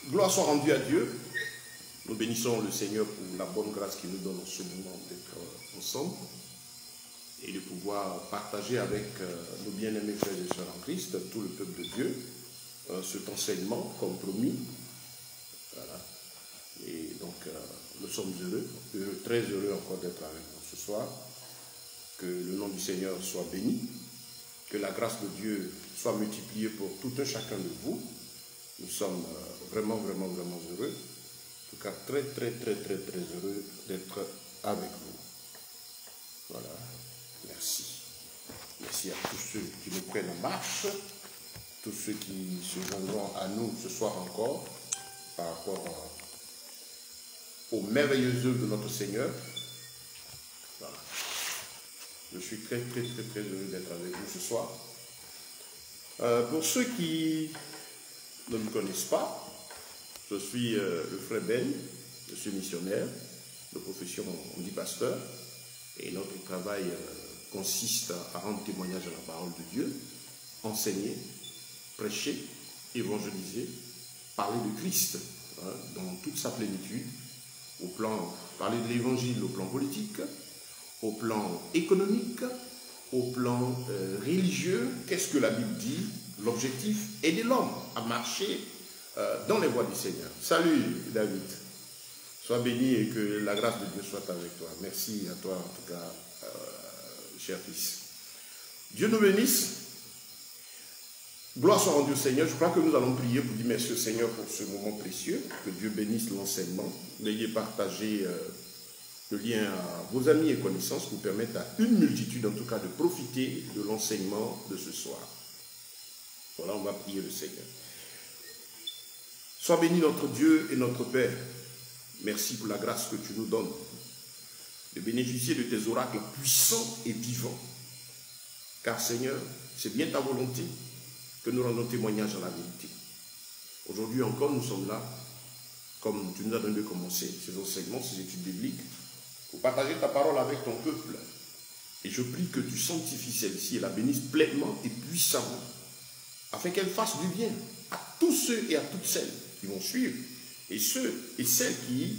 Gloire soit rendue à Dieu. Nous bénissons le Seigneur pour la bonne grâce qu'il nous donne en ce moment d'être ensemble et de pouvoir partager avec nos bien-aimés frères et sœurs en Christ, tout le peuple de Dieu, cet enseignement comme promis. Voilà. Et donc, nous sommes heureux, très heureux encore d'être avec vous ce soir. Que le nom du Seigneur soit béni, que la grâce de Dieu soit multipliée pour tout un chacun de vous. Nous sommes vraiment heureux. En tout cas, très heureux d'être avec vous. Voilà. Merci. Merci à tous ceux qui nous prennent en marche, tous ceux qui se joindront à nous ce soir encore par rapport aux merveilleuses œuvres de notre Seigneur. Voilà. Je suis très heureux d'être avec vous ce soir. Pour ceux qui ne me connaissent pas, je suis le frère Ben, je suis missionnaire, de profession on dit pasteur, et notre travail consiste à rendre témoignage à la parole de Dieu, enseigner, prêcher, évangéliser, parler de Christ dans toute sa plénitude, au plan, parler de l'évangile au plan politique, au plan économique, au plan religieux. Qu'est-ce que la Bible dit? L'objectif, aider l'homme à marcher dans les voies du Seigneur. Salut David, sois béni et que la grâce de Dieu soit avec toi. Merci à toi en tout cas, cher fils. Dieu nous bénisse. Gloire soit rendue au Seigneur. Je crois que nous allons prier pour dire merci au Seigneur pour ce moment précieux. Que Dieu bénisse l'enseignement. Veuillez partager le lien à vos amis et connaissances pour permettre à une multitude en tout cas de profiter de l'enseignement de ce soir. Voilà, on va prier le Seigneur. Sois béni notre Dieu et notre Père. Merci pour la grâce que tu nous donnes de bénéficier de tes oracles puissants et vivants. Car Seigneur, c'est bien ta volonté que nous rendons témoignage à la vérité. Aujourd'hui encore, nous sommes là, comme tu nous as donné de commencer ces enseignements, ces études bibliques, pour partager ta parole avec ton peuple. Et je prie que tu sanctifies celle-ci et la bénisses pleinement et puissamment, afin qu'elle fasse du bien à tous ceux et à toutes celles qui vont suivre, et ceux et celles qui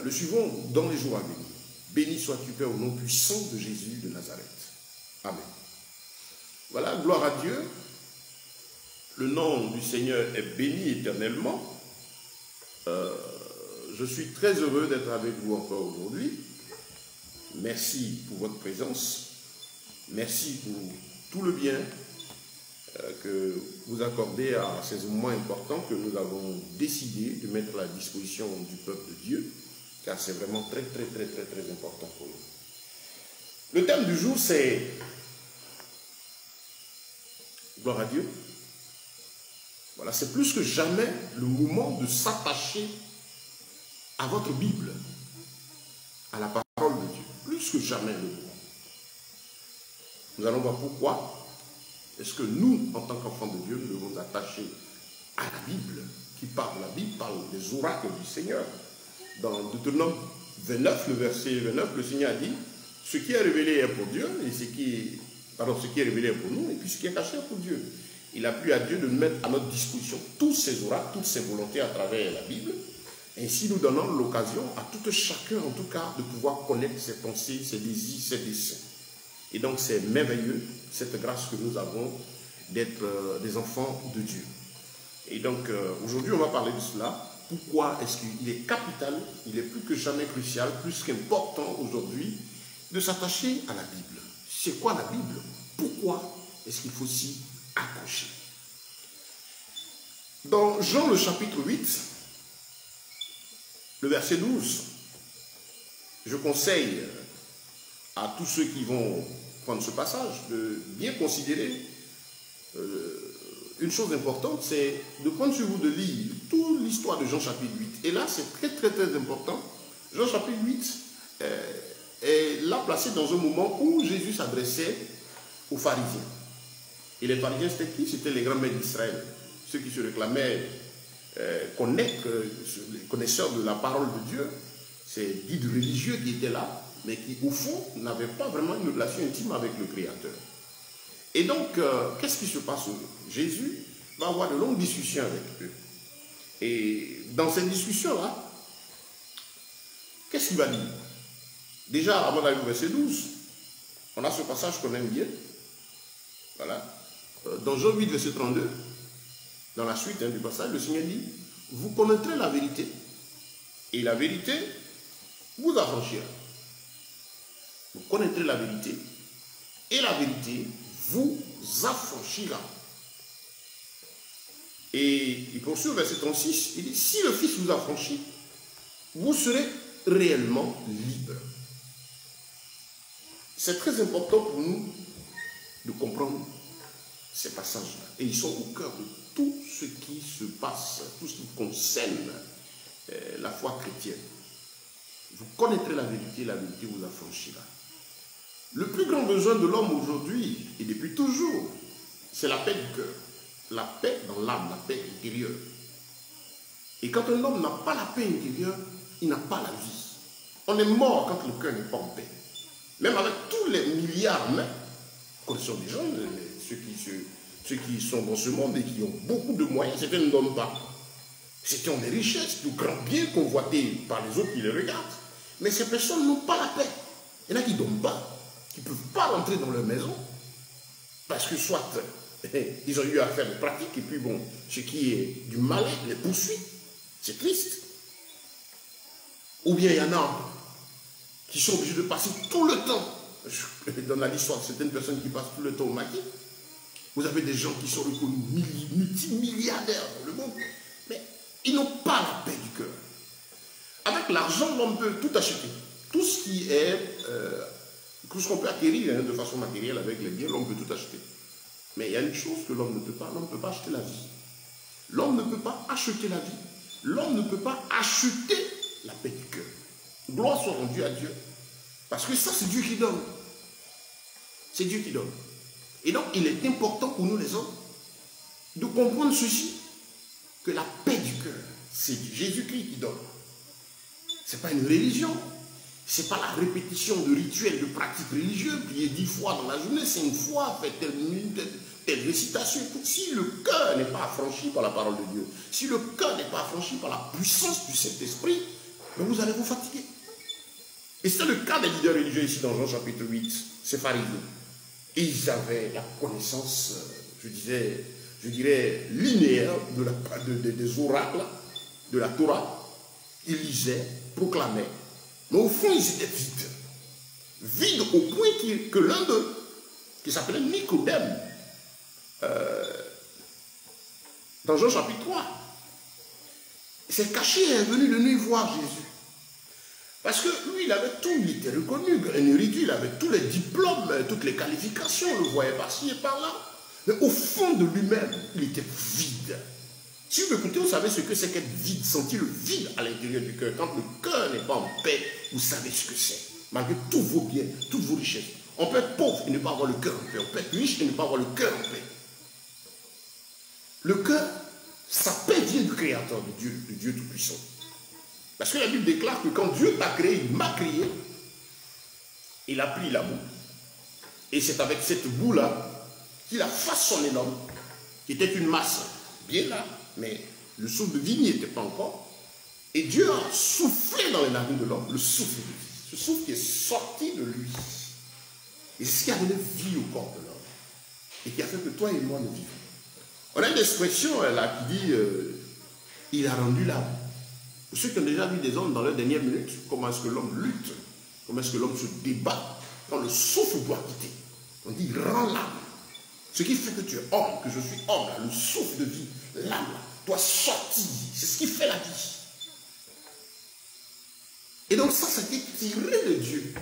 le suivront dans les jours à venir. Béni sois-tu, Père, au nom puissant de Jésus de Nazareth. Amen. Voilà, gloire à Dieu. Le nom du Seigneur est béni éternellement. Je suis très heureux d'être avec vous encore aujourd'hui. Merci pour votre présence. Merci pour tout le bien que vous accordez à ces moments importants que nous avons décidé de mettre à la disposition du peuple de Dieu, car c'est vraiment très important pour nous. Le thème du jour, c'est gloire à Dieu. Voilà, c'est plus que jamais le moment de s'attacher à votre Bible, à la parole de Dieu. Plus que jamais le moment. Nous allons voir pourquoi est-ce que nous, en tant qu'enfants de Dieu, nous devons nous attacher à la Bible, qui parle. La Bible parle des oracles du Seigneur. Dans Deutéronome 29, le verset 29, le Seigneur a dit, ce qui est révélé est pour Dieu, et ce qui est révélé est pour nous, et puis ce qui est caché est pour Dieu. Il a plu à Dieu de nous mettre à notre disposition tous ces oracles, toutes ces volontés à travers la Bible. Ainsi, nous donnons l'occasion à tout chacun, en tout cas, de pouvoir connaître ses pensées, ses désirs, ses desseins. Et donc, c'est merveilleux, cette grâce que nous avons d'être des enfants de Dieu. Et donc, aujourd'hui, on va parler de cela. Pourquoi est-ce qu'il est capital, il est plus que jamais crucial, plus qu'important aujourd'hui, de s'attacher à la Bible. C'est quoi la Bible? Pourquoi est-ce qu'il faut s'y accrocher? Dans Jean le chapitre 8, le verset 12, je conseille à tous ceux qui vont prendre ce passage de bien considérer une chose importante, c'est de prendre sur vous de lire toute l'histoire de Jean chapitre 8. Et là, c'est très important. Jean chapitre 8 est là placé dans un moment où Jésus s'adressait aux pharisiens. Et les pharisiens, c'était qui? C'était les grands maîtres d'Israël. Ceux qui se réclamaient connaisseurs de la parole de Dieu. Ces guides religieux qui étaient là, mais qui, au fond, n'avaient pas vraiment une relation intime avec le Créateur. Et donc, qu'est-ce qui se passe? Jésus va avoir de longues discussions avec eux. Et dans cette discussion-là, qu'est-ce qu'il va dire? Déjà, avant d'aller au verset 12, on a ce passage qu'on aime bien. Voilà. Dans Jean 8, verset 32, dans la suite du passage, le Seigneur dit, vous connaîtrez la vérité, et la vérité vous affranchira. Vous connaîtrez la vérité, et la vérité vous affranchira. Et il poursuit au verset 36, il dit, si le Fils vous affranchit, vous serez réellement libre. C'est très important pour nous de comprendre ces passages-là. Et ils sont au cœur de tout ce qui se passe, tout ce qui concerne la foi chrétienne. Vous connaîtrez la vérité vous affranchira. Le plus grand besoin de l'homme aujourd'hui, et depuis toujours, c'est la paix du cœur. La paix dans l'âme, la paix intérieure. Et quand un homme n'a pas la paix intérieure, il n'a pas la vie. On est mort quand le cœur n'est pas en paix. Même avec tous les milliards, mais connaissons des gens, ceux qui sont dans ce monde et qui ont beaucoup de moyens, certains ne donnent pas. Certains ont des richesses, de grands biens convoités par les autres qui les regardent. Mais ces personnes n'ont pas la paix. Il y en a qui ne donnent pas, qui ne peuvent pas rentrer dans leur maison. Parce que soit ils ont eu à faire des pratiques, et puis bon, ce qui est du mal les poursuit. C'est triste. Ou bien il y en a qui sont obligés de passer tout le temps, dans l'histoire de certaines personnes qui passent tout le temps au maquis. Vous avez des gens qui sont reconnus multimilliardaires dans le monde, mais ils n'ont pas la paix du cœur. Avec l'argent, l'homme peut tout acheter. Tout ce qui est, tout ce qu'on peut acquérir de façon matérielle avec les biens, l'homme peut tout acheter. Mais il y a une chose que l'homme ne peut pas, l'homme ne peut pas acheter la vie. L'homme ne peut pas acheter la vie. L'homme ne peut pas acheter la paix du cœur. Gloire soit rendue à Dieu. Parce que ça, c'est Dieu qui donne. C'est Dieu qui donne. Et donc, il est important pour nous les hommes de comprendre ceci, que la paix du cœur, c'est Jésus-Christ qui donne. Ce n'est pas une religion. Ce n'est pas la répétition de rituels, de pratiques religieuses, prier 10 fois dans la journée, 5 fois, faire telle récitation. Si le cœur n'est pas affranchi par la parole de Dieu, si le cœur n'est pas affranchi par la puissance du Saint-Esprit, vous allez vous fatiguer. Et c'est le cas des leaders religieux ici dans Jean chapitre 8, ces pharisiens. Et ils avaient la connaissance, je dirais, linéaire des oracles, de la Torah. Ils lisaient, proclamaient. Mais au fond, ils étaient vides. Vides au point que l'un d'eux, qui s'appelait Nicodème, dans Jean chapitre 3, s'est caché et est venu de nuit voir Jésus. Parce que lui, il avait tout, il était reconnu, un érudit, il avait tous les diplômes, toutes les qualifications, on le voyait par-ci et par-là. Mais au fond de lui-même, il était vide. Si vous écoutez, vous savez ce que c'est qu'être vide, sentir le vide à l'intérieur du cœur. Quand le cœur n'est pas en paix, vous savez ce que c'est. Malgré tous vos biens, toutes vos richesses. On peut être pauvre et ne pas avoir le cœur en paix. On peut être riche et ne pas avoir le cœur en paix. Le cœur, sa paix vient du Créateur, de Dieu Tout-Puissant. Parce que la Bible déclare que quand Dieu t'a créé, il m'a créé, il a pris la boue. Et c'est avec cette boue-là qu'il a façonné l'homme, qui était une masse bien là, mais le souffle de vie n'y était pas encore. Et Dieu a soufflé dans les narines de l'homme, le souffle de vie. Ce souffle qui est sorti de lui. Et c'est ce qui a donné vie au corps de l'homme. Et qui a fait que toi et moi nous vivons. On a une expression là qui dit il a rendu l'âme. Pour ceux qui ont déjà vu des hommes dans leurs dernières minutes, comment est-ce que l'homme lutte, comment est-ce que l'homme se débat quand le souffle doit quitter. On dit rends l'âme. Ce qui fait que tu es homme, que je suis homme, là, le souffle de vie, l'âme doit sortir. C'est ce qui fait la vie. Et donc ça, c'était tiré de Dieu.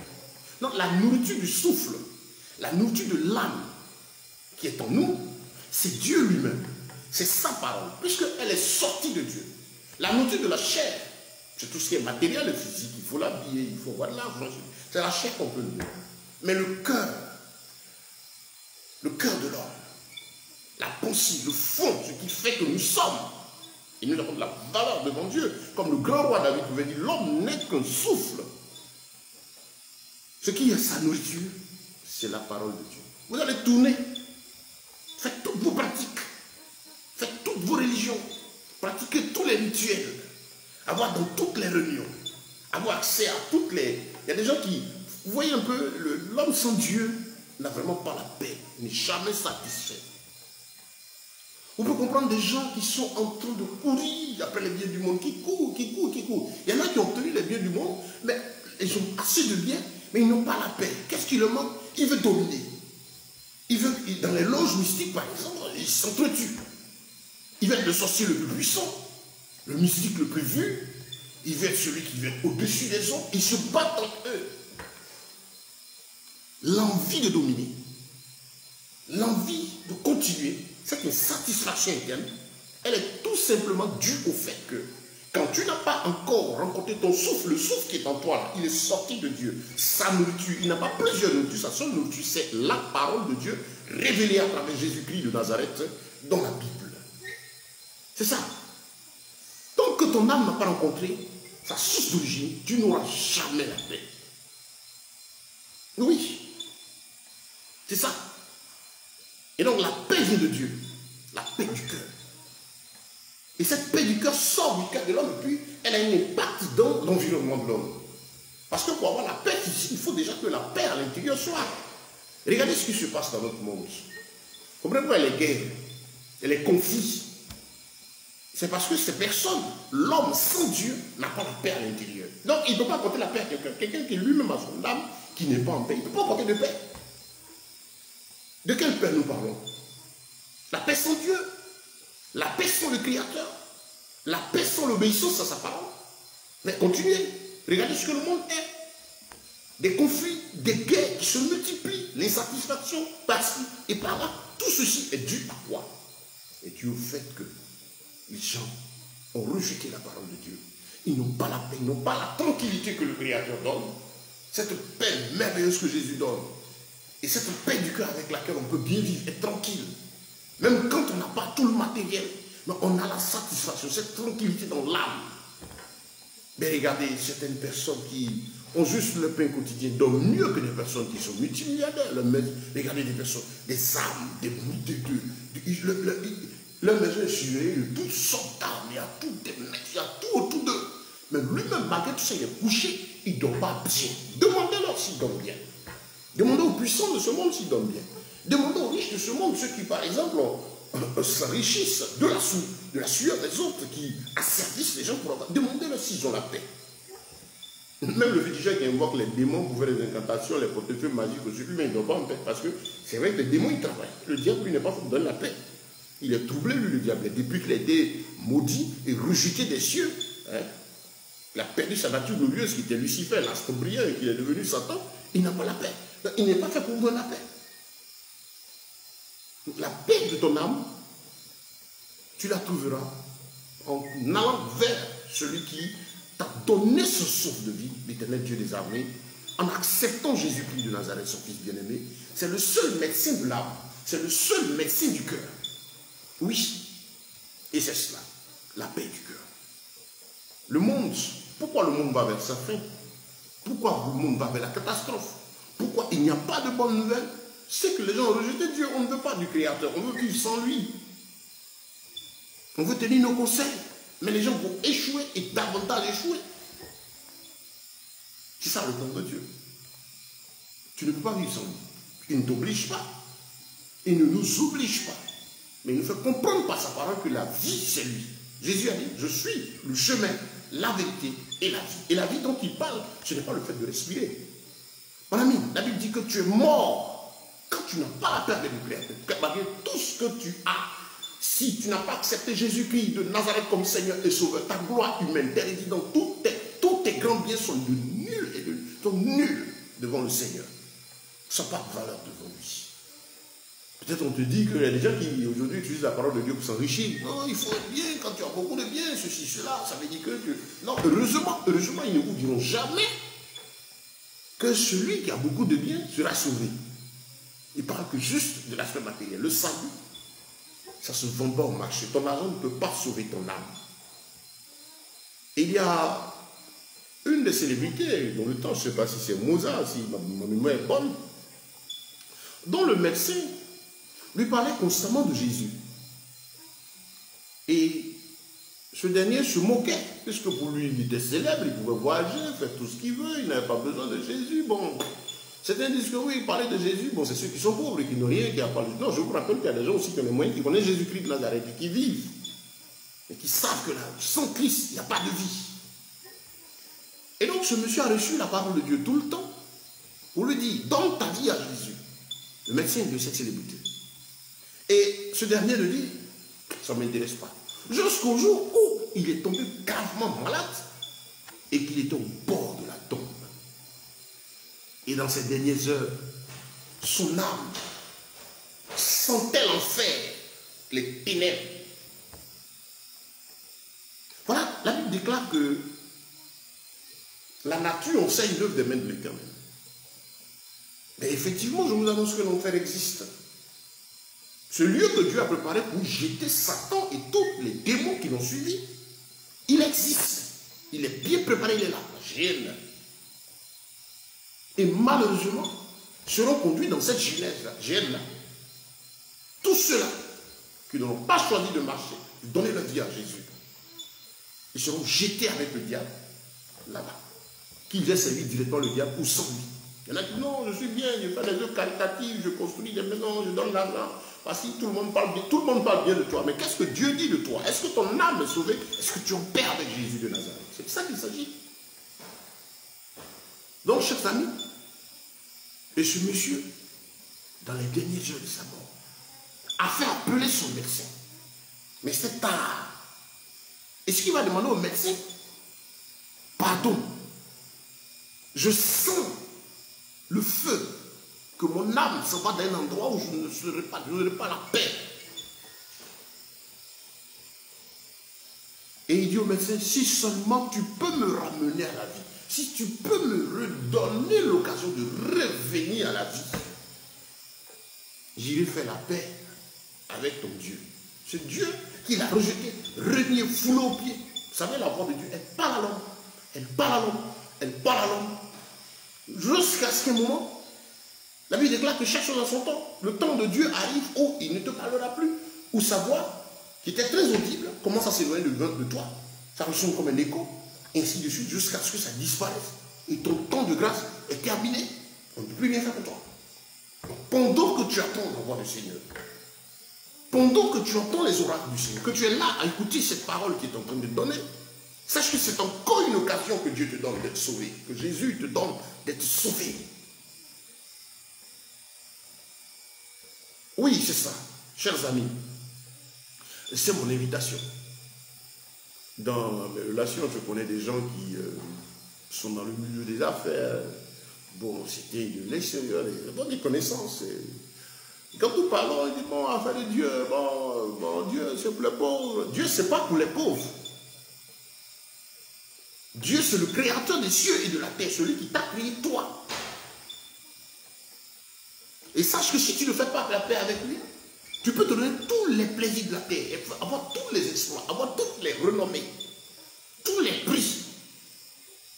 Donc la nourriture du souffle, la nourriture de l'âme qui est en nous, c'est Dieu lui-même. C'est sa parole, puisqu'elle est sortie de Dieu. La nourriture de la chair, c'est tout ce qui est matériel et physique. Il faut l'habiller, il faut avoir de l'argent. C'est la chair qu'on peut nourrir. Mais le cœur de l'homme, la pensée, le fond, ce qui fait que nous sommes, et nous avons de la valeur devant Dieu. Comme le grand roi David pouvait dire, l'homme n'est qu'un souffle. Ce qui est sa nourriture, c'est la parole de Dieu. Vous allez tourner, faites toutes vos pratiques, faites toutes vos religions. pratiquer tous les rituels, avoir dans toutes les réunions, avoir accès à toutes les... Il y a des gens qui... Vous voyez un peu, l'homme sans Dieu n'a vraiment pas la paix, n'est jamais satisfait. Vous pouvez comprendre des gens qui sont en train de courir après les biens du monde, qui courent, qui courent, qui courent. Il y en a qui ont obtenu les biens du monde, mais ils ont assez de biens, mais ils n'ont pas la paix. Qu'est-ce qui leur manque? Il veut dominer. Il veut, dans les loges mystiques, par exemple, ils s'entretuent. Il veut être le sorcier le plus puissant, le mystique le plus vu. Il veut être celui qui veut être au-dessus des autres. Ils se battent entre eux. L'envie de dominer, l'envie de continuer, c'est une satisfaction interne. Elle est tout simplement due au fait que quand tu n'as pas encore rencontré ton souffle, le souffle qui est en toi, là, il est sorti de Dieu. Sa nourriture, il n'a pas plusieurs nourritures, sa seule nourriture, c'est la parole de Dieu révélée à travers Jésus-Christ de Nazareth dans la Bible. C'est ça. Tant que ton âme n'a pas rencontré sa source d'origine, tu n'auras jamais la paix. Oui. C'est ça. Et donc la paix vient de Dieu. La paix du cœur. Et cette paix du cœur sort du cœur de l'homme et puis elle a un impact dans l'environnement de l'homme. Parce que pour avoir la paix, il faut déjà que la paix à l'intérieur soit. Regardez ce qui se passe dans notre monde. Comprenez pas les guerres et les conflits. C'est parce que ces personnes, l'homme sans Dieu, n'a pas la paix à l'intérieur. Donc il ne peut pas apporter la paix à quelqu'un. Quelqu'un qui lui-même a son âme, qui n'est pas en paix, il ne peut pas apporter de paix. De quelle paix nous parlons? La paix sans Dieu, la paix sans le Créateur, la paix sans l'obéissance à sa parole. Mais continuez, regardez ce que le monde est. Des conflits, des guerres qui se multiplient, l'insatisfaction par-ci et par-là. Tout ceci est dû à quoi? Et dû au fait que les gens ont rejeté la parole de Dieu. Ils n'ont pas la paix, ils n'ont pas la tranquillité que le Créateur donne. Cette paix merveilleuse que Jésus donne. Et cette paix du cœur avec laquelle on peut bien vivre, être tranquille. Même quand on n'a pas tout le matériel, mais on a la satisfaction, cette tranquillité dans l'âme. Mais regardez, certaines personnes qui ont juste le pain quotidien dorment mieux que des personnes qui sont multimilliardaires. Regardez des personnes, des âmes, leur maison est surveillée de toutes sortes d'armes, il y a tout des mecs, il y a tout autour d'eux. Mais lui-même, malgré tout ça, il est couché, il ne dort pas bien. Demandez-leur s'il dort bien. Demandez aux puissants de ce monde s'ils donnent bien. Demandez aux riches de ce monde, ceux qui, par exemple, s'enrichissent de la sueur des autres, qui asservissent les gens pour avoir. Demandez-leur s'ils ont la paix. Même le féticheur qui invoque les démons pour faire des incantations, les portefeuilles magiques aussi, lui, mais il ne doit pas en paix. Parce que c'est vrai que les démons, ils travaillent. Le diable, lui, n'est pas pour donner la paix. Il est troublé, lui, le diable. Depuis qu'il a été maudit et rejeté des cieux, hein, il a perdu sa nature glorieuse qui était Lucifer, l'astre brillant, et qu'il est devenu Satan, il n'a pas la paix. Il n'est pas fait pour vous donner la paix. Donc, la paix de ton âme, tu la trouveras en allant vers celui qui t'a donné ce souffle de vie, l'Éternel Dieu des armées, en acceptant Jésus-Christ de Nazareth, son fils bien-aimé. C'est le seul médecin de l'âme, c'est le seul médecin du cœur. Oui, et c'est cela, la paix du cœur. Le monde, pourquoi le monde va vers sa fin? Pourquoi le monde va vers la catastrophe? Pourquoi il n'y a pas de bonnes nouvelles? C'est que les gens ont rejeté Dieu. On ne veut pas du Créateur. On veut vivre sans lui. On veut tenir nos conseils. Mais les gens vont échouer et davantage échouer. C'est ça le plan de Dieu. Tu ne peux pas vivre sans lui. Il ne t'oblige pas. Il ne nous oblige pas. Mais il nous fait comprendre par sa parole que la vie, c'est lui. Jésus a dit, je suis le chemin, la vérité et la vie. Et la vie dont il parle, ce n'est pas le fait de respirer. Mon ami, la Bible dit que tu es mort quand tu n'as pas la paix avec le Créateur. Malgré tout ce que tu as, si tu n'as pas accepté Jésus-Christ de Nazareth comme Seigneur et Sauveur, ta gloire humaine, tes résidents, tous tes grands biens sont nuls devant le Seigneur. Ils ne sont pas de valeur devant lui. Peut-être on te dit qu'il y a des gens qui aujourd'hui utilisent la parole de Dieu pour s'enrichir. Non, il faut être bien, quand tu as beaucoup de biens, ceci, cela, ça veut dire que tu... Non, heureusement, ils ne vous diront jamais que celui qui a beaucoup de biens sera sauvé. Il parle que juste de l'aspect matériel. Le salut, ça ne se vend pas au marché. Ton argent ne peut pas sauver ton âme. Et il y a une des célébrités, dans le temps, je ne sais pas si c'est Mozart, si ma mémoire est bonne, dont le médecin lui parlait constamment de Jésus. Et ce dernier se moquait, puisque pour lui, il était célèbre, il pouvait voyager, faire tout ce qu'il veut, il n'avait pas besoin de Jésus. Bon, certains disent que oui, parler de Jésus, bon, c'est ceux qui sont pauvres et qui n'ont rien, qui n'ont pas le... Non, je vous rappelle qu'il y a des gens aussi qui ont les moyens, qui connaissent Jésus-Christ de Nazareth et qui vivent, et qui savent que là, sans Christ, il n'y a pas de vie. Et donc, ce monsieur a reçu la parole de Dieu tout le temps, pour lui dire, donne ta vie à Jésus, le médecin de cette célébrité. Et ce dernier le dit, ça ne m'intéresse pas. Jusqu'au jour où il est tombé gravement malade et qu'il était au bord de la tombe. Et dans ces dernières heures, son âme sentait l'enfer, les ténèbres. Voilà, la Bible déclare que la nature enseigne l'œuvre des mains de l'Éternel. Mais effectivement, je vous annonce que l'enfer existe. Ce lieu que Dieu a préparé pour jeter Satan et tous les démons qui l'ont suivi, il existe. Il est bien préparé, il est là. Et malheureusement, seront conduits dans cette gêne-là. Tous ceux-là qui n'ont pas choisi de marcher, de donner leur vie à Jésus, ils seront jetés avec le diable là-bas. Qu'ils aient servi directement le diable ou sans lui. Il y en a qui disent non, je suis bien, je fais des œuvres caritatives, je construis des maisons, je donne l'argent. Parce que tout le monde parle bien de toi. Mais qu'est-ce que Dieu dit de toi? Est-ce que ton âme est sauvée? Est-ce que tu es en paix avec Jésus de Nazareth? C'est de ça qu'il s'agit. Donc, chers amis, et ce monsieur, dans les derniers jours de sa mort, a fait appeler son médecin. Mais c'est tard. Est-ce qu'il va demander au médecin, pardon, je sens le feu, que mon âme s'en va d'un endroit où je n'aurai pas la paix. Et il dit au médecin, si seulement tu peux me ramener à la vie, si tu peux me redonner l'occasion de revenir à la vie, j'irai faire la paix avec ton Dieu. C'est Dieu qui l'a rejeté, renié, foulé aux pieds. Vous savez, la voix de Dieu, elle parle à l'homme, elle parle à l'homme, elle parle à l'homme, jusqu'à ce qu'un moment, la Bible déclare que chaque chose en son temps. Le temps de Dieu arrive où il ne te parlera plus. Où sa voix, qui était très audible, commence à s'éloigner de toi. Ça ressemble comme un écho. Ainsi de suite, jusqu'à ce que ça disparaisse. Et ton temps de grâce est terminé. On ne peut plus rien faire pour toi. Donc, pendant que tu attends la voix du Seigneur, pendant que tu entends les oracles du Seigneur, que tu es là à écouter cette parole qui est en train de te donner, sache que c'est encore une occasion que Dieu te donne d'être sauvé. Que Jésus te donne d'être sauvé. Oui, c'est ça, chers amis. C'est mon invitation. Dans mes relations, je connais des gens qui sont dans le milieu des affaires. Bon, c'était de l'extérieur, des connaissances. Et quand nous parlons, ils disent, bon, affaire de Dieu, bon, Dieu, c'est pour les pauvres. Dieu, c'est pas pour les pauvres. Dieu, c'est le créateur des cieux et de la terre, celui qui t'a créé toi. Et sache que si tu ne fais pas la paix avec lui, tu peux te donner tous les plaisirs de la terre, avoir tous les exploits, avoir toutes les renommées, tous les prix,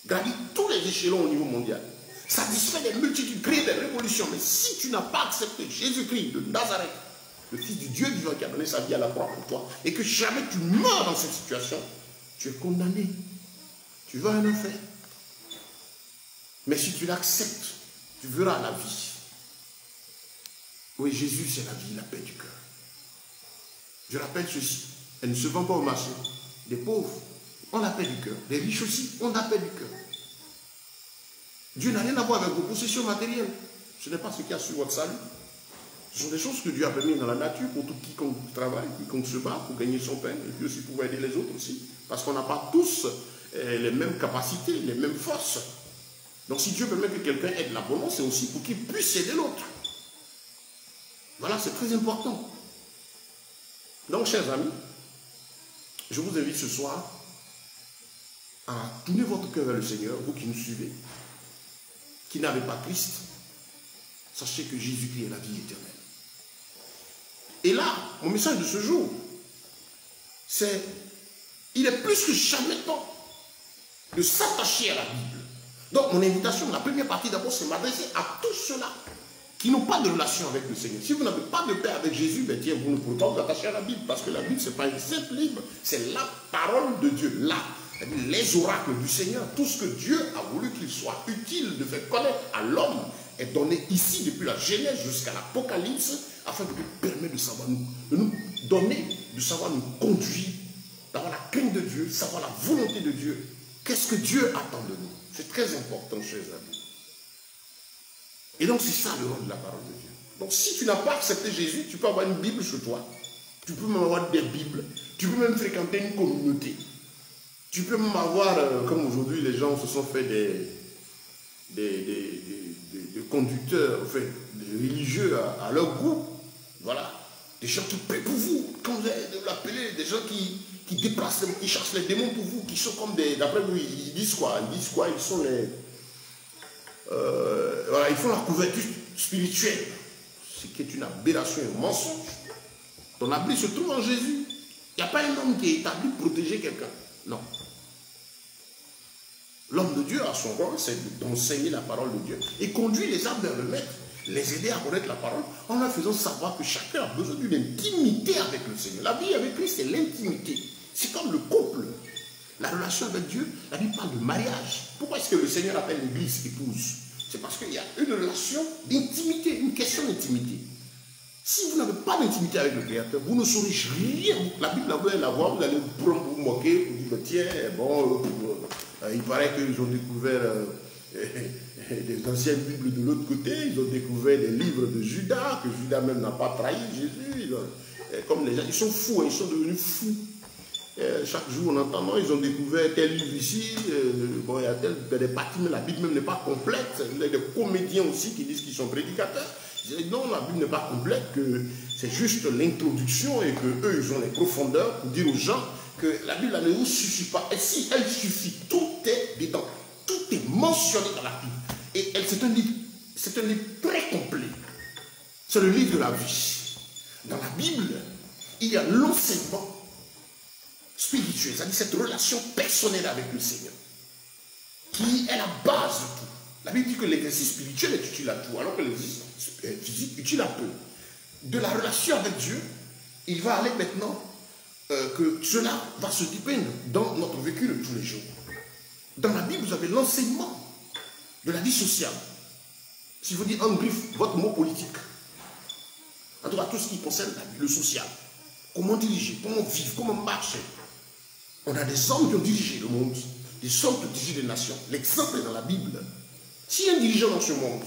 gravir tous les échelons au niveau mondial, satisfaire les multitudes, créer des révolutions. Mais si tu n'as pas accepté Jésus-Christ de Nazareth, le Fils du Dieu vivant qui a donné sa vie à la croix pour toi, et que jamais tu meurs dans cette situation, tu es condamné. Tu vas en enfer. Mais si tu l'acceptes, tu verras la vie. Oui, Jésus, c'est la vie, la paix du cœur. Je rappelle ceci, elle ne se vend pas au marché. Les pauvres ont la paix du cœur. Les riches aussi ont la paix du cœur. Dieu n'a rien à voir avec vos possessions matérielles. Ce n'est pas ce qu'il y a sur votre salut. Ce sont des choses que Dieu a permis dans la nature pour tout quiconque travaille, quiconque se bat pour gagner son pain, et puis aussi pour aider les autres aussi. Parce qu'on n'a pas tous les mêmes capacités, les mêmes forces. Donc si Dieu permet que quelqu'un aide l'abondance, c'est aussi pour qu'il puisse aider l'autre. Voilà, c'est très important. Donc, chers amis, je vous invite ce soir à tourner votre cœur vers le Seigneur, vous qui nous suivez, qui n'avez pas Christ. Sachez que Jésus-Christ est la vie éternelle. Et là, mon message de ce jour, c'est, il est plus que jamais temps de s'attacher à la Bible. Donc, mon invitation, la première partie d'abord, c'est m'adresser à tous ceux-là qui n'ont pas de relation avec le Seigneur. Si vous n'avez pas de paix avec Jésus, ben tiens, vous ne pouvez pas vous attacher à la Bible, parce que la Bible, ce n'est pas un simple livre, c'est la parole de Dieu, là. Les oracles du Seigneur, tout ce que Dieu a voulu qu'il soit utile de faire connaître à l'homme est donné ici depuis la Genèse jusqu'à l'Apocalypse, afin de nous permettre de savoir, de nous donner, de savoir nous conduire, d'avoir la crainte de Dieu, savoir la volonté de Dieu. Qu'est-ce que Dieu attend de nous? C'est très important, chers amis. Et donc c'est ça le rôle de la parole de Dieu. Donc si tu n'as pas accepté Jésus, tu peux avoir une Bible chez toi, tu peux même avoir des Bibles, tu peux même fréquenter une communauté. Tu peux même avoir, comme aujourd'hui les gens se sont fait des conducteurs, enfin, des religieux à leur goût. Voilà. Des gens qui paient pour vous, comme vous l'appelez, des gens qui déplacent, qui chassent les démons pour vous, qui sont comme des... D'après vous, ils disent quoi? Ils sont les... voilà, ils font la couverture spirituelle. Ce qui est une aberration, un mensonge. Ton abri se trouve en Jésus. Il n'y a pas un homme qui est établi pour protéger quelqu'un. Non. L'homme de Dieu a son rôle, c'est d'enseigner la parole de Dieu et conduire les âmes vers le maître, les aider à connaître la parole en leur faisant savoir que chacun a besoin d'une intimité avec le Seigneur. La vie avec Christ, c'est l'intimité. C'est comme le couple. La relation avec Dieu, la Bible parle de mariage. Pourquoi est-ce que le Seigneur appelle l'église épouse? C'est parce qu'il y a une relation d'intimité, une question d'intimité. Si vous n'avez pas d'intimité avec le Créateur, vous ne saurez rien. La Bible, vous allez la voir, vous allez vous moquer, vous dire, tiens, bon, il paraît qu'ils ont découvert des anciennes Bibles de l'autre côté, ils ont découvert des livres de Judas, que Judas même n'a pas trahi Jésus. Comme les gens, ils sont fous, ils sont devenus fous. Chaque jour, en entendant, ils ont découvert tel livre ici, bon, il y a des parties, mais la Bible même n'est pas complète. Il y a des comédiens aussi qui disent qu'ils sont prédicateurs. Ils disent, non, la Bible n'est pas complète, que c'est juste l'introduction et qu'eux, ils ont les profondeurs pour dire aux gens que la Bible ne vous suffit pas. Et si elle suffit, tout est dedans. Tout est mentionné dans la Bible. Et c'est un livre très complet. C'est le livre de la vie. Dans la Bible, il y a l'enseignement spirituel, c'est-à-dire cette relation personnelle avec le Seigneur, qui est la base de tout. La Bible dit que l'exercice spirituel est utile à tout, alors que l'exercice physique est utile à peu. De la relation avec Dieu, il va aller maintenant que cela va se dépeindre dans notre vécu de tous les jours. Dans la Bible, vous avez l'enseignement de la vie sociale. Si vous dites en bref votre mot politique, en tout cas tout ce qui concerne la vie, le social, comment diriger, comment vivre, comment marcher. On a des hommes qui ont dirigé le monde, des hommes qui ont dirigé des nations. L'exemple est dans la Bible. Si un dirigeant dans ce monde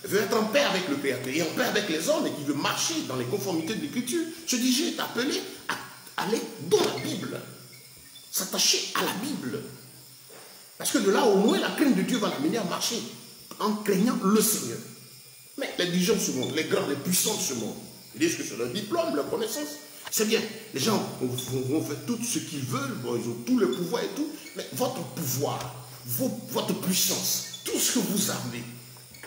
veut être en paix avec le Créateur et en paix avec les hommes et qui veut marcher dans les conformités de l'Écriture, ce dirigeant est appelé à aller dans la Bible, s'attacher à la Bible. Parce que de là, au moins, la crainte de Dieu va l'amener à marcher en craignant le Seigneur. Mais les dirigeants de ce monde, les grands, les puissants de ce monde, ils disent que c'est leur diplôme, leur connaissance. C'est bien, les gens vont faire tout ce qu'ils veulent, bon, ils ont tous les pouvoirs et tout, mais votre pouvoir, votre puissance, tout ce que vous avez,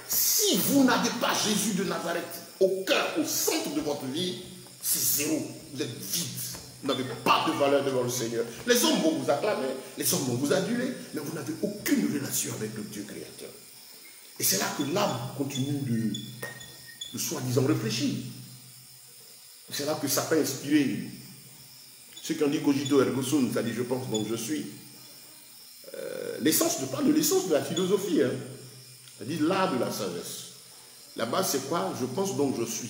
si vous n'avez pas Jésus de Nazareth au cœur, au centre de votre vie, c'est zéro, vous êtes vide, vous n'avez pas de valeur devant le Seigneur. Les hommes vont vous acclamer, les hommes vont vous aduler, mais vous n'avez aucune relation avec le Dieu créateur. Et c'est là que l'âme continue de soi-disant réfléchir. C'est là que ça peut inspirer ceux qui ont dit cogito ergo sum, c'est-à-dire je pense donc je suis. L'essence, je parle de l'essence de la philosophie, hein. C'est-à-dire l'art de la sagesse. La base c'est quoi? Je pense donc je suis.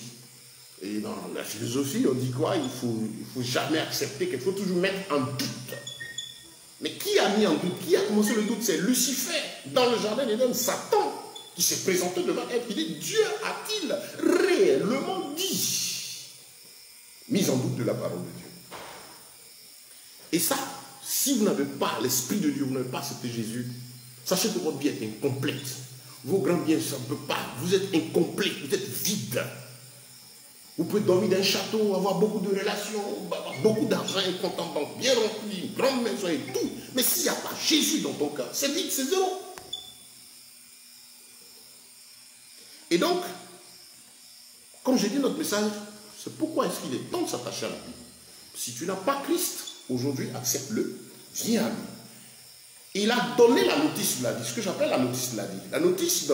Et dans la philosophie, on dit quoi? Il faut jamais accepter, qu'il faut toujours mettre en doute. Mais qui a mis en doute? Qui a commencé le doute? C'est Lucifer, dans le jardin d'Éden, Satan, qui s'est présenté devant elle. Il dit, Dieu a-t-il réellement dit? Mise en doute de la parole de Dieu. Et ça, si vous n'avez pas l'Esprit de Dieu, vous n'avez pas accepté Jésus, sachez que votre vie est incomplète. Vos grands biens, ça ne peut pas. Vous êtes incomplet, vous êtes vide. Vous pouvez dormir dans un château, avoir beaucoup de relations, avoir beaucoup d'argent, un compte en banque bien rempli, une grande maison et tout. Mais s'il n'y a pas Jésus dans ton cœur, c'est vide, c'est zéro. Et donc, comme j'ai dit, notre message, c'est pourquoi est-ce qu'il est temps de s'attacher à la Bible. Si tu n'as pas Christ, aujourd'hui, accepte-le, viens à lui. Il a donné la notice de la vie, ce que j'appelle la notice de la vie. La notice,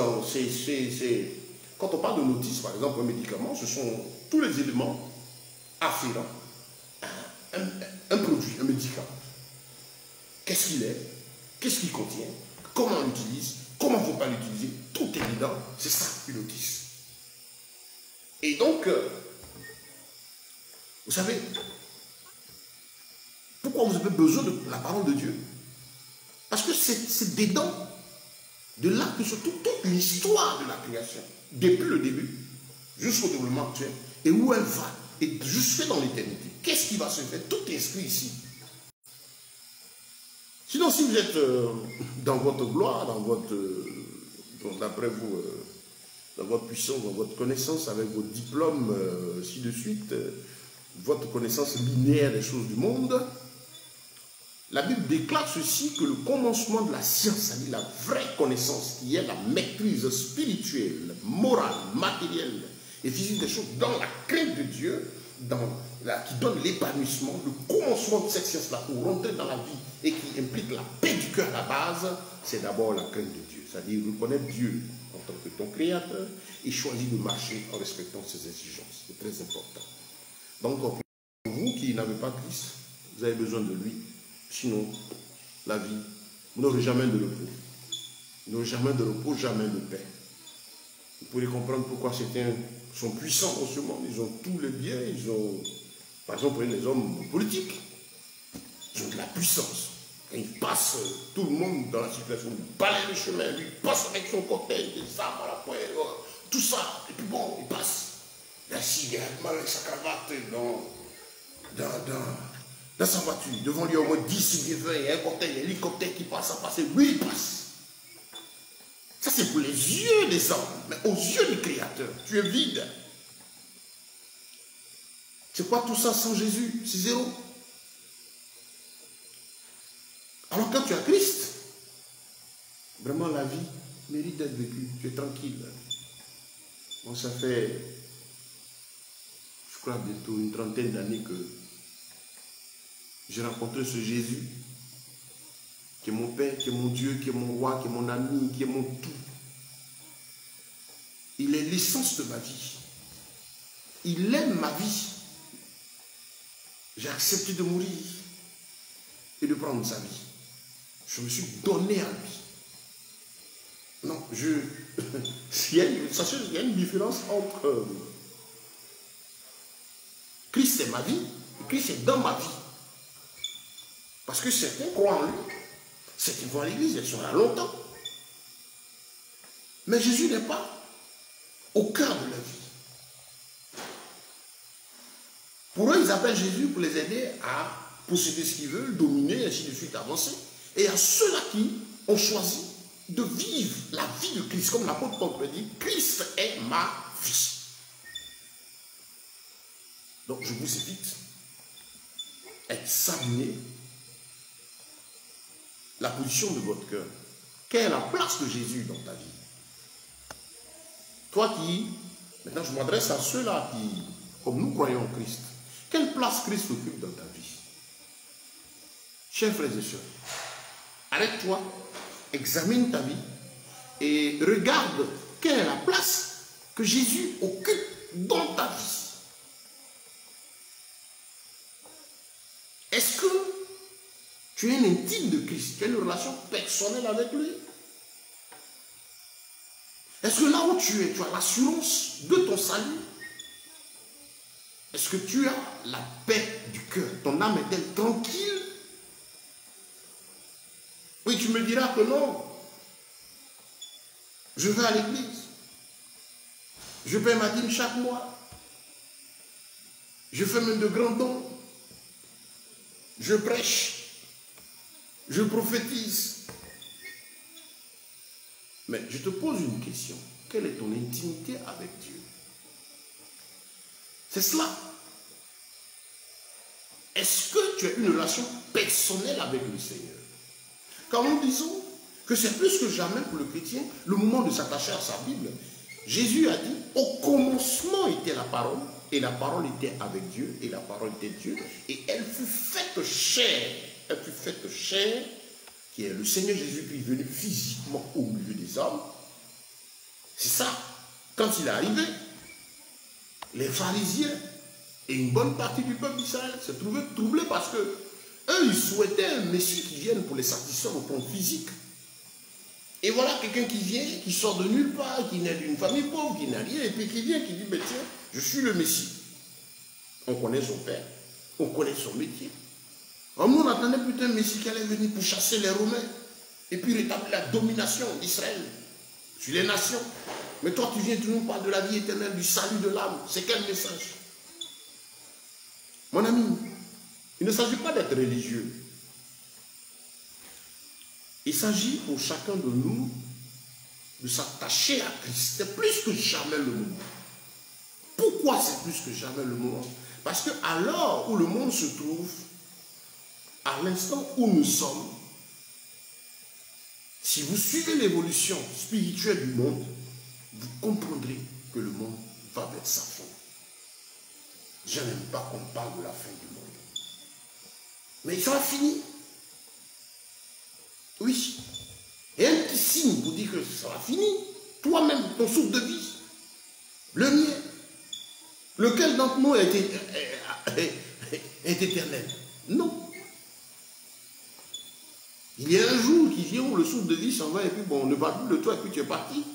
Quand on parle de notice, par exemple, un médicament, ce sont tous les éléments afférents à un produit, un médicament. Qu'est-ce qu'il est? Qu'est-ce qu'il contient? Comment on l'utilise? Comment il ne faut pas l'utiliser? Tout est dedans. C'est ça, une notice. Et donc, vous savez, pourquoi vous avez besoin de la parole de Dieu? Parce que c'est dedans, de là que se trouve toute l'histoire de la création, depuis le début jusqu'au développement actuel, et où elle va, et jusque dans l'éternité. Qu'est-ce qui va se faire? Tout est inscrit ici. Sinon, si vous êtes dans votre gloire, d'après vous, dans votre puissance, dans votre connaissance, avec vos diplômes, ainsi de suite, votre connaissance linéaire des choses du monde, la Bible déclare ceci, que le commencement de la science, c'est-à-dire la vraie connaissance, qui est la maîtrise spirituelle, morale, matérielle et physique des choses, dans la crainte de Dieu, qui donne l'épanouissement, le commencement de cette science-là pour rentrer dans la vie et qui implique la paix du cœur à la base, c'est d'abord la crainte de Dieu. C'est-à-dire reconnaître Dieu en tant que ton créateur et choisir de marcher en respectant ses exigences. C'est très important. Donc, pour vous qui n'avez pas Christ, vous avez besoin de lui. Sinon, la vie, vous n'aurez jamais de repos. Vous n'aurez jamais de repos, jamais de paix. Vous pourrez comprendre pourquoi certains sont puissants dans ce monde. Ils ont tous les biens. Ils ont, par exemple, les hommes politiques. Ils ont de la puissance. Et ils passent tout le monde dans la situation. Ils balayent le chemin. Lui, il passe avec son cortège, des armes à la pointe, tout ça. Et puis bon, il passe. Il y a mal avec sa cravate dans sa voiture. Devant lui, au moins 10 ou 20, il y a un cortège, un hélicoptère qui passe à passer. Lui, il passe. Ça, c'est pour les yeux des hommes. Mais aux yeux du Créateur, tu es vide. C'est quoi tout ça sans Jésus? C'est zéro. Alors quand tu as Christ, vraiment la vie mérite d'être vécue. Tu es tranquille. Moi, ça fait, je crois, bientôt une trentaine d'années que j'ai rencontré ce Jésus, qui est mon Père, qui est mon Dieu, qui est mon roi, qui est mon ami, qui est mon tout. Il est l'essence de ma vie. Il aime ma vie. J'ai accepté de mourir et de prendre sa vie. Je me suis donné à lui. Non, sachez, il y a une différence entre Christ est ma vie et Christ est dans ma vie. Parce que certains croient en lui. Certains vont à l'église, ils sont là longtemps. Mais Jésus n'est pas au cœur de la vie. Pour eux, ils appellent Jésus pour les aider à posséder ce qu'ils veulent, dominer, et ainsi de suite, avancer. Et à ceux-là qui ont choisi de vivre la vie de Christ, comme l'apôtre Paul dit, Christ est ma vie. Donc je vous invite à examiner la position de votre cœur. Quelle est la place de Jésus dans ta vie? Toi qui, maintenant je m'adresse à ceux-là qui, comme nous croyons en Christ, quelle place Christ occupe dans ta vie? Chers frères et sœurs, arrête-toi, examine ta vie et regarde quelle est la place que Jésus occupe dans ta vie. Est-ce que tu es un intime de Christ? Tu as une relation personnelle avec lui? Est-ce que là où tu es, tu as l'assurance de ton salut? Est-ce que tu as la paix du cœur? Ton âme est-elle tranquille? Oui, tu me diras que non. Je vais à l'église. Je paie ma dîme chaque mois. Je fais même de grands dons. Je prêche. Je prophétise. Mais je te pose une question. Quelle est ton intimité avec Dieu? C'est cela. Est-ce que tu as une relation personnelle avec le Seigneur? Quand nous disons que c'est plus que jamais pour le chrétien le moment de s'attacher à sa Bible, Jésus a dit, au commencement était la parole, et la parole était avec Dieu, et la parole était Dieu, et elle fut faite chair. Elle fut faite chair, qui est le Seigneur Jésus-Christ venu physiquement au milieu des hommes. C'est ça. Quand il est arrivé, les pharisiens et une bonne partie du peuple d'Israël se trouvaient troublés parce que eux, ils souhaitaient un Messie qui vienne pour les satisfaire au plan physique. Et voilà quelqu'un qui vient, qui sort de nulle part, qui naît d'une famille pauvre, qui n'a rien, et puis qui vient, qui dit, ben tiens, je suis le Messie. On connaît son père, on connaît son métier. Alors nous, on attendait plutôt un Messie qui allait venir pour chasser les Romains, et puis rétablir la domination d'Israël sur les nations. Mais toi, tu viens, tu nous parles de la vie éternelle, du salut de l'âme. C'est quel message? Mon ami, il ne s'agit pas d'être religieux. Il s'agit pour chacun de nous de s'attacher à Christ. C'est plus que jamais le moment. Pourquoi c'est plus que jamais le moment? Parce que à l'heure où le monde se trouve, à l'instant où nous sommes, si vous suivez l'évolution spirituelle du monde, vous comprendrez que le monde va vers sa fin. Je n'aime pas qu'on parle de la fin du monde. Mais ça va finir. Oui. Et un petit signe pour dire que ça va finir. Toi-même, ton souffle de vie, le mien, lequel d'entre nous est éternel? Non. Il y a un jour qui vient où le souffle de vie s'en va et puis bon, on ne parle plus de toi et puis tu es parti.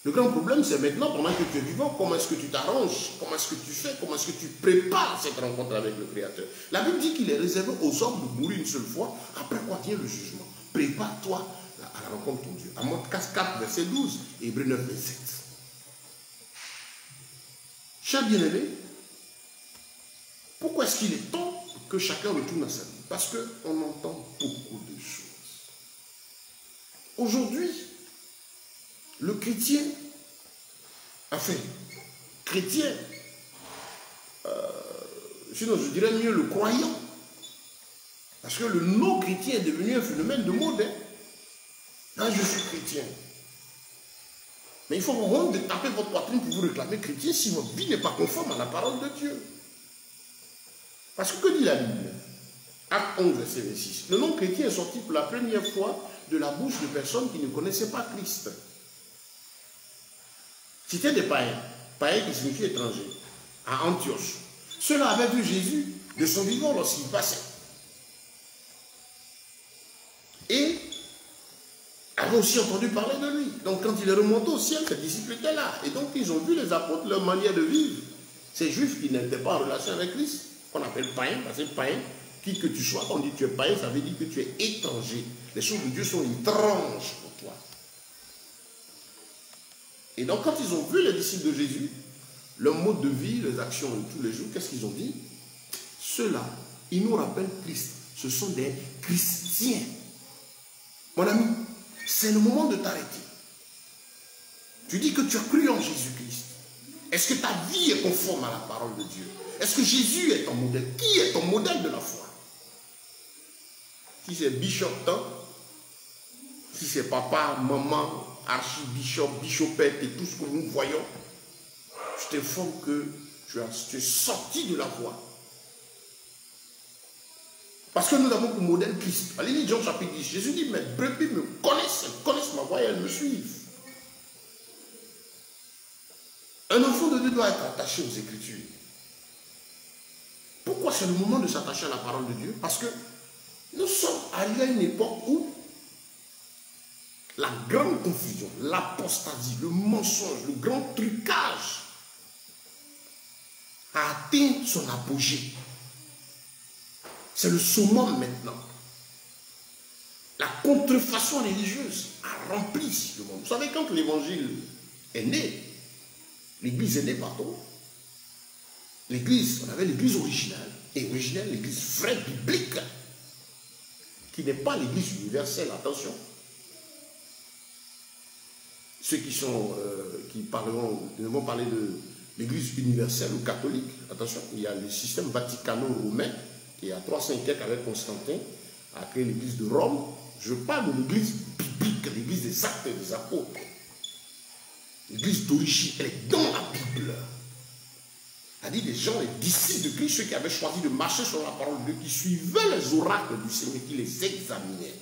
Le grand problème, c'est maintenant, pendant que tu es vivant, comment est-ce que tu t'arranges? Comment est-ce que tu fais? Comment est-ce que tu prépares cette rencontre avec le Créateur? La Bible dit qu'il est réservé aux hommes de mourir une seule fois, après quoi vient le jugement. Prépare-toi à la rencontre de ton Dieu. Amos 4, verset 12, et Hébreux 9, verset 7. Chers bien-aimés, pourquoi est-ce qu'il est temps que chacun retourne à sa vie? Parce qu'on entend beaucoup de choses. Aujourd'hui, le chrétien, enfin, chrétien, sinon je dirais mieux le croyant, parce que le non-chrétien est devenu un phénomène de mode. Là, je suis chrétien. Mais il faut vraiment de taper votre poitrine pour vous réclamer chrétien si votre vie n'est pas conforme à la parole de Dieu. Parce que dit la Bible? Acte 11, verset 26. Le non-chrétien est sorti pour la première fois de la bouche de personnes qui ne connaissaient pas Christ. C'était des païens, païens qui signifient étrangers, à Antioche. Ceux-là avaient vu Jésus de son vivant lorsqu'il passait. Et avaient aussi entendu parler de lui. Donc quand il est remonté au ciel, ses disciples étaient là. Et donc ils ont vu les apôtres, leur manière de vivre. Ces juifs qui n'étaient pas en relation avec Christ, qu'on appelle païens, parce que païen, qui que tu sois, quand on dit que tu es païen, ça veut dire que tu es étranger. Les choses de Dieu sont étranges pour toi. Et donc quand ils ont vu les disciples de Jésus, leur mode de vie, les actions de tous les jours, qu'est-ce qu'ils ont dit? Ceux-là, ils nous rappellent Christ. Ce sont des chrétiens. Mon ami, c'est le moment de t'arrêter. Tu dis que tu as cru en Jésus-Christ. Est-ce que ta vie est conforme à la parole de Dieu? Est-ce que Jésus est ton modèle? Qui est ton modèle de la foi? Si c'est bishop, si c'est papa, maman, archibishop, bichopette et tout ce que nous voyons, je t'informe que tu es sorti de la voie. Parce que nous avons pour modèle Christ. Allez, Jean chapitre 10, Jésus dit, mes brebis me connaissent ma voix et elles me suivent. Un enfant de Dieu doit être attaché aux Écritures. Pourquoi c'est le moment de s'attacher à la parole de Dieu? Parce que nous sommes allés à une époque où la grande confusion, l'apostasie, le mensonge, le grand trucage a atteint son apogée. C'est le summum maintenant. La contrefaçon religieuse a rempli le monde. Vous savez, quand l'évangile est né, l'église est née, pardon, l'église, on avait l'église originale, et originelle, l'église vraie, biblique, qui n'est pas l'église universelle, attention. Ceux qui vont parler de l'église universelle ou catholique, attention, il y a le système vaticano-romain, qui a 300 siècles avec Constantin, a créé l'église de Rome. Je parle de l'église biblique, l'église des actes des apôtres. L'église d'origine, elle est dans la Bible. C'est-à-dire des gens, les disciples de Christ, ceux qui avaient choisi de marcher sur la parole de Dieu, qui suivaient les oracles du Seigneur, qui les examinaient.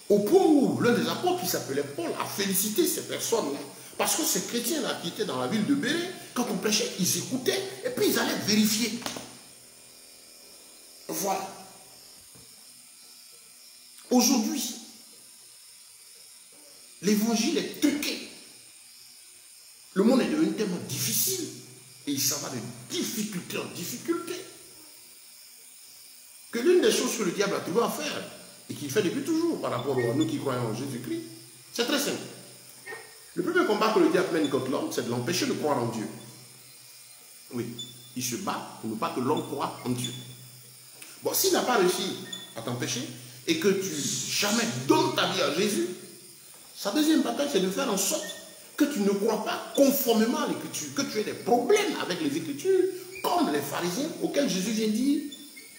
Au point où l'un des apôtres, qui s'appelait Paul, a félicité ces personnes-là Parce que ces chrétiens-là qui étaient dans la ville de Béret, quand on prêchait, ils écoutaient et puis ils allaient vérifier. Voilà. Aujourd'hui, l'évangile est truqué. Le monde est devenu tellement difficile et il s'en va de difficulté en difficulté que l'une des choses que le diable a trouvé à faire et qu'il fait depuis toujours par rapport à nous qui croyons en Jésus-Christ, c'est très simple. Le premier combat que le diable mène contre l'homme, c'est de l'empêcher de croire en Dieu. Oui, il se bat pour ne pas que l'homme croie en Dieu. Bon, s'il n'a pas réussi à t'empêcher et que tu jamais donnes ta vie à Jésus, sa deuxième bataille, c'est de faire en sorte que tu ne crois pas conformément à l'Écriture, que tu aies des problèmes avec les Écritures, comme les pharisiens auxquels Jésus vient dire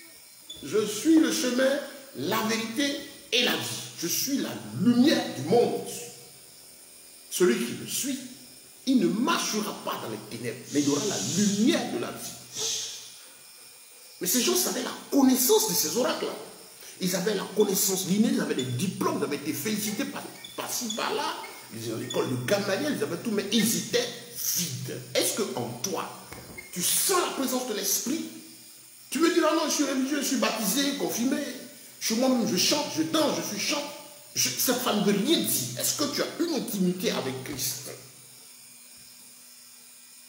« Je suis le chemin, la vérité et la vie. Je suis la lumière du monde. Celui qui me suit, il ne marchera pas dans les ténèbres, mais il aura la lumière de la vie. » Mais ces gens avaient la connaissance de ces oracles-là. Ils avaient la connaissance d'inné, ils avaient des diplômes, ils avaient été félicités par-ci, par-là. Ils étaient à l'école de Gamaliel, ils avaient tout, mais ils étaient vides. Est-ce qu'en toi, tu sens la présence de l'Esprit? Tu me dis, ah non, je suis religieux, je suis baptisé, confirmé. Je suis moi-même, je chante, je danse, je suis chante. Cette femme ne veut rien dire. Est-ce que tu as une intimité avec Christ?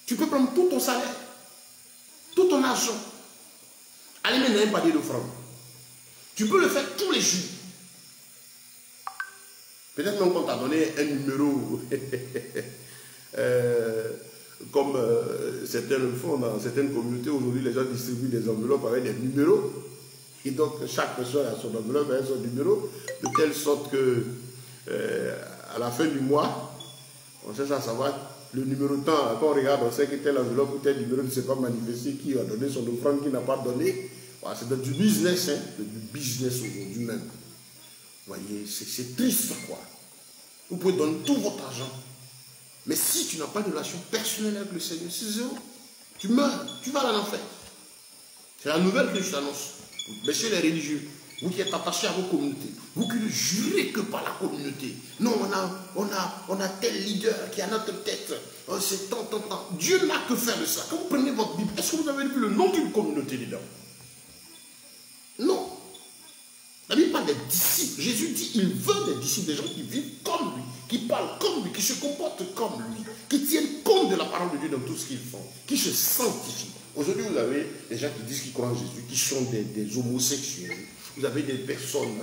Tu peux prendre tout ton salaire, tout ton argent. Allez, mais n'aime pas dire d'offrande. Tu peux le faire tous les jours. Peut-être même qu'on t'a donné un numéro, comme certains le font dans certaines communautés. Aujourd'hui, les gens distribuent des enveloppes avec des numéros. Et donc, chaque personne a son enveloppe avec son numéro, de telle sorte que, à la fin du mois, on cherche à savoir le numéro temps. Quand on regarde, on sait que telle enveloppe ou tel numéro ne s'est pas manifesté, qui a donné son offrande, qui n'a pas donné. Voilà, c'est du business, hein, du business aujourd'hui même. Vous voyez, c'est triste, quoi. Vous pouvez donner tout votre argent. Mais si tu n'as pas de relation personnelle avec le Seigneur, c'est zéro. Tu meurs, tu vas à l'enfer. C'est la nouvelle que je t'annonce. Messieurs les religieux, vous qui êtes attachés à vos communautés, vous qui ne jurez que par la communauté. Non, on a tel leader qui est à notre tête. Oh, c'est tant. Dieu n'a que faire de ça. Quand vous prenez votre Bible, est-ce que vous avez vu le nom d'une communauté dedans? Non. La Bible parle des disciples. Jésus dit il veut des disciples, des gens qui vivent comme lui, qui parlent comme lui, qui se comportent comme lui, qui tiennent compte de la parole de Dieu dans tout ce qu'ils font, qui se sanctifient. Aujourd'hui, vous avez des gens qui disent qu'ils croient en Jésus, qui sont des homosexuels. Vous avez des personnes,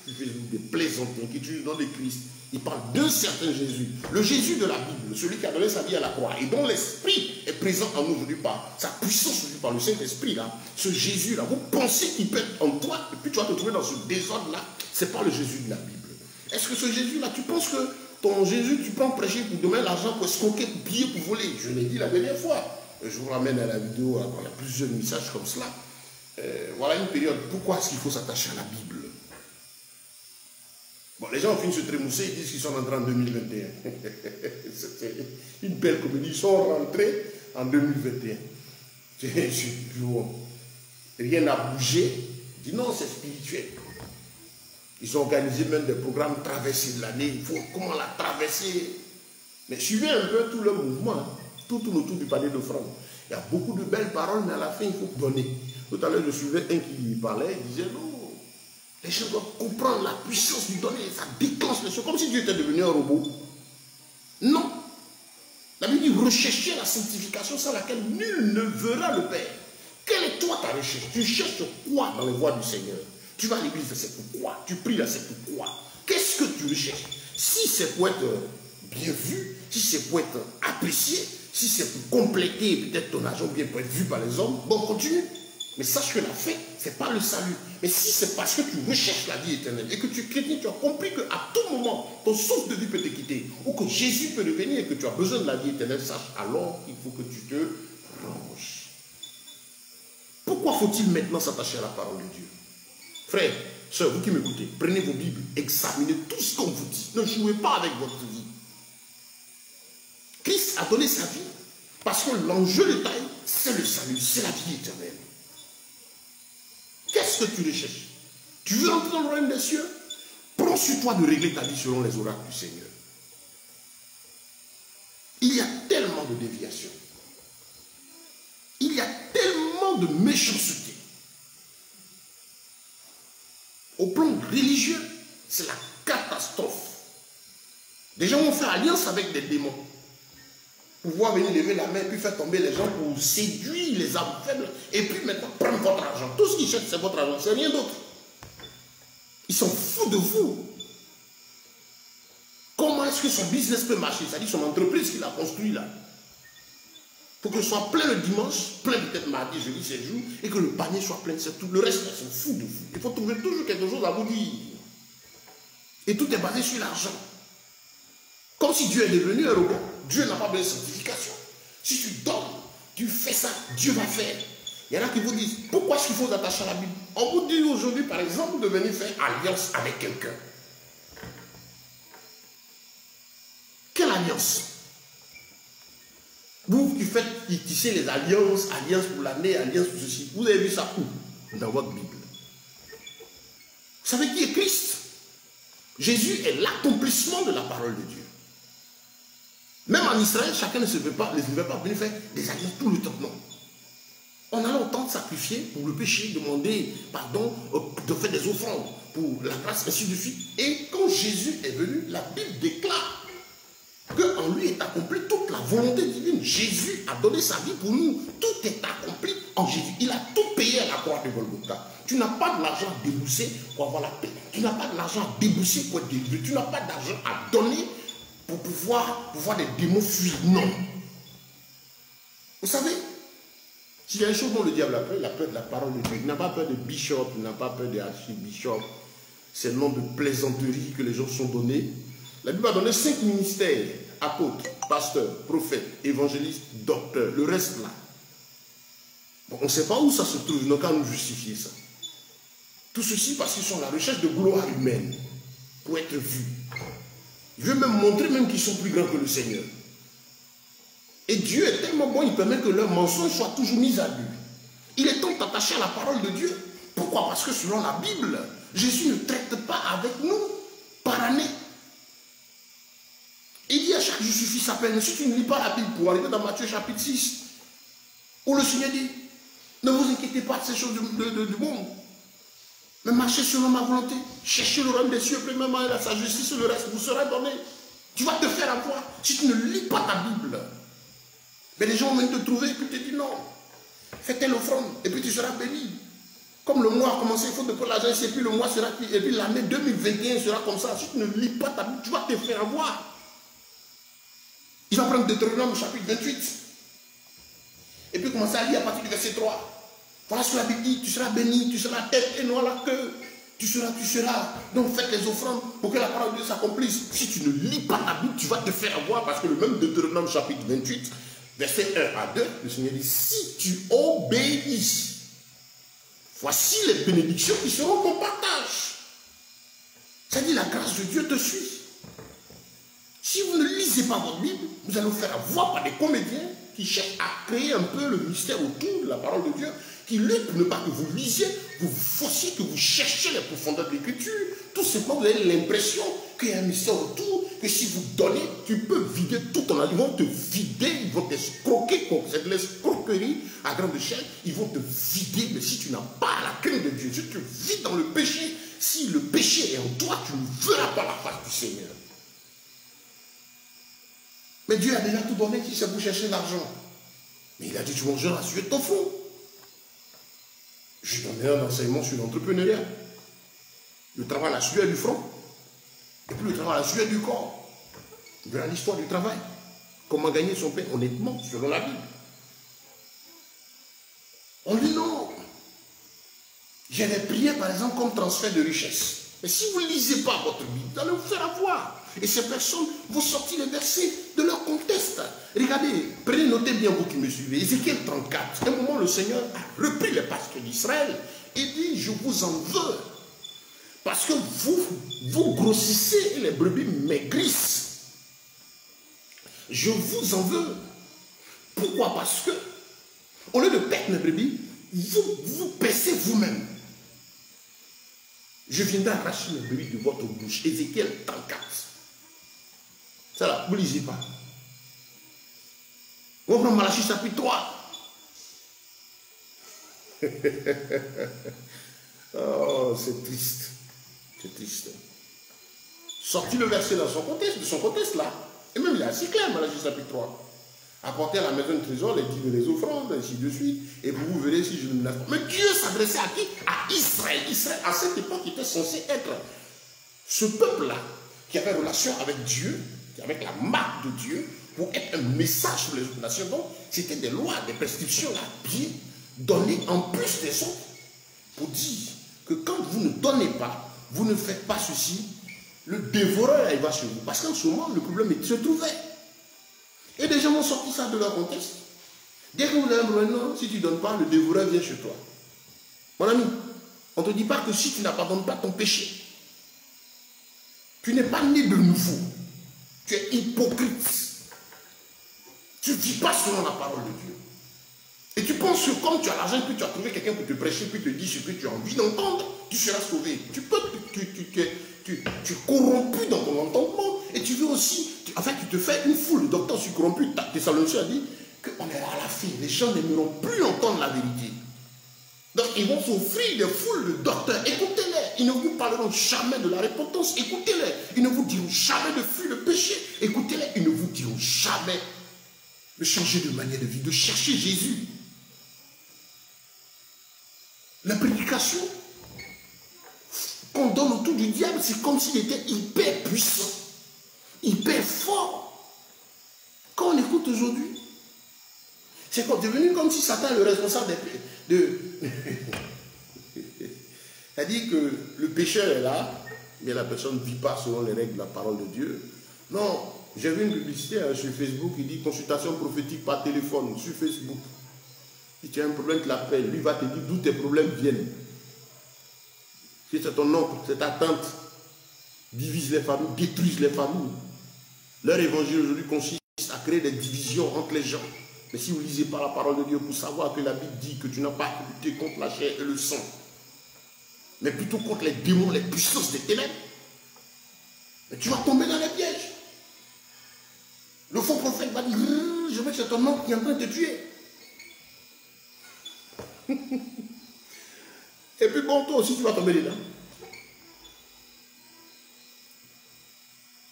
des plaisantins qui utilisent le nom de Christ. Ils parlent d'un certain Jésus. Le Jésus de la Bible, celui qui a donné sa vie à la croix et dont l'Esprit est présent en nous aujourd'hui par sa puissance aujourd'hui par le Saint-Esprit là. Ce Jésus-là, vous pensez qu'il peut être en toi et puis tu vas te trouver dans ce désordre-là. Ce n'est pas le Jésus de la Bible. Est-ce que ce Jésus-là, tu penses que ton Jésus, tu peux en prêcher pour demain l'argent pour escroquer, pour piller, pour voler? Je l'ai dit la dernière fois. Je vous ramène à la vidéo, il y a plusieurs messages comme cela. Voilà une période. Pourquoi est-ce qu'il faut s'attacher à la Bible? Bon, les gens ont fini de se trémousser, ils disent qu'ils sont rentrés en 2021. C'est une belle comédie. Ils sont rentrés en 2021. Rien n'a bougé. Ils disent non, c'est spirituel. Ils ont organisé même des programmes traversés de l'année. Il faut comment la traverser. Mais suivez un peu tout le mouvement, tout autour du panier d'offrande. Il y a beaucoup de belles paroles, mais à la fin, il faut donner. Tout à l'heure, je suivais un qui parlait, il disait non. Les gens doivent comprendre la puissance du donner, ça déclenche les choses, comme si Dieu était devenu un robot. Non. La Bible dit rechercher la sanctification sans laquelle nul ne verra le Père. Quelle est toi ta recherche? Tu cherches quoi dans les voies du Seigneur? Tu vas à l'église, c'est pourquoi? Tu pries là, c'est pourquoi? Qu'est-ce que tu recherches? Si c'est pour être bien vu, si c'est pour être apprécié, si c'est pour compléter peut-être ton argent bien pour être vu par les hommes, bon, continue. Mais sache que la fin, ce n'est pas le salut. Mais si c'est parce que tu recherches la vie éternelle et que tu es chrétien, tu as compris qu'à tout moment, ton souffle de vie peut te quitter, ou que Jésus peut revenir et que tu as besoin de la vie éternelle, sache alors qu'il faut que tu te ranges. Pourquoi faut-il maintenant s'attacher à la parole de Dieu? Frères, sœurs, vous qui m'écoutez, prenez vos Bibles, examinez tout ce qu'on vous dit. Ne jouez pas avec votre vie. Christ a donné sa vie parce que l'enjeu de taille, c'est le salut, c'est la vie éternelle. Qu'est-ce que tu recherches? Tu veux entrer dans le royaume des cieux? Prends sur toi de régler ta vie selon les oracles du Seigneur. Il y a tellement de déviations. Il y a tellement de méchanceté. Au plan religieux, c'est la catastrophe. Des gens vont faire alliance avec des démons. Pouvoir venir lever la main, puis faire tomber les gens pour séduire les âmes faibles, et puis maintenant prendre votre argent. Tout ce qu'ils cherchent, c'est votre argent, c'est rien d'autre. Ils sont fous de vous. Comment est-ce que son business peut marcher? C'est-à-dire son entreprise qu'il a construit là. Pour que ce soit plein le dimanche, plein peut-être mardi, jeudi, 7 jours, et que le panier soit plein, c'est tout. Le reste, ils sont fous de vous. Il faut trouver toujours quelque chose à vous dire. Et tout est basé sur l'argent. Comme si Dieu est devenu un robot. Dieu n'a pas besoin de sanctification. Si tu donnes, tu fais ça, Dieu va faire. Il y en a qui vous disent, pourquoi est-ce qu'il faut s'attacher à la Bible? On vous dit aujourd'hui, par exemple, de venir faire alliance avec quelqu'un. Quelle alliance? Vous qui faites, qui tissez les alliances, alliance pour l'année, alliance pour ceci. Vous avez vu ça où? Dans votre Bible. Vous savez qui est Christ? Jésus est l'accomplissement de la parole de Dieu. Même en Israël, chacun ne se veut pas venir faire des alliances tout le temps. Non. On a longtemps de sacrifier pour le péché, demander pardon, de faire des offrandes pour la grâce, ainsi de suite. Et quand Jésus est venu, la Bible déclare qu'en lui est accomplie toute la volonté divine. Jésus a donné sa vie pour nous. Tout est accompli en Jésus. Il a tout payé à la croix de Golgotha. Tu n'as pas de l'argent à débourser pour avoir la paix. Tu n'as pas de l'argent à débourser pour être délivré. Tu n'as pas d'argent à donner pour pouvoir voir des démons fuir. Non. Vous savez, s'il y a une chose dont le diable a peur, il a peur de la parole de Dieu. Il n'a pas peur de bishop, il n'a pas peur d'archibishop. C'est le nom de plaisanterie que les gens sont donnés. La Bible a donné 5 ministères: apôtres, pasteurs, prophètes, évangélistes, docteurs. Le reste là. Bon, on ne sait pas où ça se trouve, donc à nous justifier ça. Tout ceci parce qu'ils sont à la recherche de gloire humaine pour être vus. Il veut même montrer même qu'ils sont plus grands que le Seigneur. Et Dieu est tellement bon, il permet que leurs mensonges soient toujours mis à lui. Il est temps d'attacher à la parole de Dieu. Pourquoi? Parce que selon la Bible, Jésus ne traite pas avec nous par année. Il dit à chaque jour suffit sa peine. Si tu ne lis pas la Bible, pour arriver dans Matthieu chapitre 6, où le Seigneur dit, ne vous inquiétez pas de ces choses du monde, mais marchez selon ma volonté. Cherchez le royaume des cieux, premièrement, et sa justice, le reste vous sera donné. Tu vas te faire avoir si tu ne lis pas ta Bible. Mais les gens vont venir te trouver et puis te dire non. Fais telle offrande et puis tu seras béni. Comme le mois a commencé, il faut te prendre l'argent et puis le mois sera pris. Et puis l'année 2021 sera comme ça. Si tu ne lis pas ta Bible, tu vas te faire avoir. Il va prendre Deutéronome chapitre 28. Et puis commencer à lire à partir du verset 3. Voilà ce que la Bible dit, tu seras béni, tu seras tête et non la queue. Tu seras. Donc faites les offrandes pour que la parole de Dieu s'accomplisse. Si tu ne lis pas la Bible, tu vas te faire avoir parce que le même Deutéronome chapitre 28, verset 1 à 2, le Seigneur dit, si tu obéis, voici les bénédictions qui seront ton partage. C'est-à-dire la grâce de Dieu te suit. Si vous ne lisez pas votre Bible, vous allez vous faire avoir par des comédiens qui cherchent à créer un peu le mystère autour de la parole de Dieu, qui luttent pour ne pas que vous lisiez, vous forciez, que vous cherchiez les profondeurs de l'écriture. Tout simplement, vous avez l'impression qu'il y a un mystère autour, que si vous donnez, tu peux vider tout ton argent. Ils vont te vider, ils vont t'escroquer, c'est de l'escroquerie à grande échelle. Ils vont te vider, mais si tu n'as pas la crainte de Dieu, si tu vis dans le péché, si le péché est en toi, tu ne verras pas la face du Seigneur. Mais Dieu a déjà tout donné, qui c'est pour chercher l'argent. Mais il a dit, tu mangeras sur ton front. Je donnais un enseignement sur l'entrepreneuriat. Le travail à la sueur du front. Et puis le travail à la sueur du corps. Voilà l'histoire du travail. Comment gagner son pain honnêtement, selon la Bible. On dit non. J'ai des prières, par exemple, comme transfert de richesse. Mais si vous ne lisez pas votre Bible, vous allez vous faire avoir. Et ces personnes vont sortir les versets de leur contexte. Regardez, prenez, notez bien vous qui me suivez. Ézéchiel 34. À un moment, le Seigneur a repris les pasteurs d'Israël et dit, je vous en veux. Parce que vous grossissez et les brebis maigrissent. Je vous en veux. Pourquoi? Parce que, au lieu de perdre les brebis, vous paissez vous-même. Je viendrai arracher les brebis de votre bouche. Ézéchiel 34. Ça là, vous ne lisez pas. On prend Malachie chapitre 3. Oh, c'est triste. C'est triste. Sortis le verset dans son contexte, de son contexte là. Et même il est assez clair, Malachie chapitre 3. Apportez à la maison de trésor les dîmes et les offrandes, ainsi de suite, et vous verrez si je ne menace pas. Mais Dieu s'adressait à qui? À Israël. Israël, à cette époque, était censé être ce peuple-là, qui avait relation avec Dieu, avec la marque de Dieu, pour être un message pour les autres nations. Donc, c'était des lois, des prescriptions là, bien données en plus des autres, pour dire que quand vous ne donnez pas, vous ne faites pas ceci, le dévoreur il va chez vous. Parce qu'en ce moment, le problème se trouvait. Et des gens ont sorti ça de leur contexte. Dès que vous avez un problème, non, si tu ne donnes pas, le dévoreur vient chez toi. Mon ami, on ne te dit pas que si tu n'abandonnes pas ton péché, tu n'es pas né de nouveau. Tu es hypocrite. Tu ne vis pas selon la parole de Dieu. Et tu penses que comme tu as l'argent, puis tu as trouvé quelqu'un pour te prêcher, puis te dire ce que tu as envie d'entendre, tu seras sauvé. Tu peux, tu es corrompu dans ton entendement. Et tu veux aussi, en fait, tu te fais une foule. Le docteur suis corrompu. Thessaloniciens a dit qu'on est à la fin. Les gens n'aimeront plus entendre la vérité. Donc, ils vont s'offrir des foules de docteurs. Écoutez-les. Ils ne vous parleront jamais de la repentance. Écoutez-les. Ils ne vous diront jamais de fuir le péché. Écoutez-les. Ils ne vous diront jamais de changer de manière de vie, de chercher Jésus. La prédication qu'on donne autour du diable, c'est comme s'il était hyper puissant, hyper fort. Quand on écoute aujourd'hui, c'est devenu comme si Satan est le responsable de... C'est-à-dire que le pécheur est là, mais la personne ne vit pas selon les règles de la parole de Dieu. Non, j'ai vu une publicité sur Facebook qui dit consultation prophétique par téléphone sur Facebook. Si tu as un problème, tu l'appelles. Lui va te dire d'où tes problèmes viennent. Si c'est ton oncle, c'est ta tante, divise les familles, détruise les familles. Leur évangile aujourd'hui consiste à créer des divisions entre les gens. Mais si vous ne lisez pas la parole de Dieu pour savoir que la Bible dit que tu n'as pas à lutter contre la chair et le sang, mais plutôt contre les démons, les puissances des ténèbres, mais tu vas tomber dans les pièges. Le faux prophète va dire, je veux que c'est ton oncle qui est en train de te tuer. Et puis bon, toi aussi tu vas tomber dedans.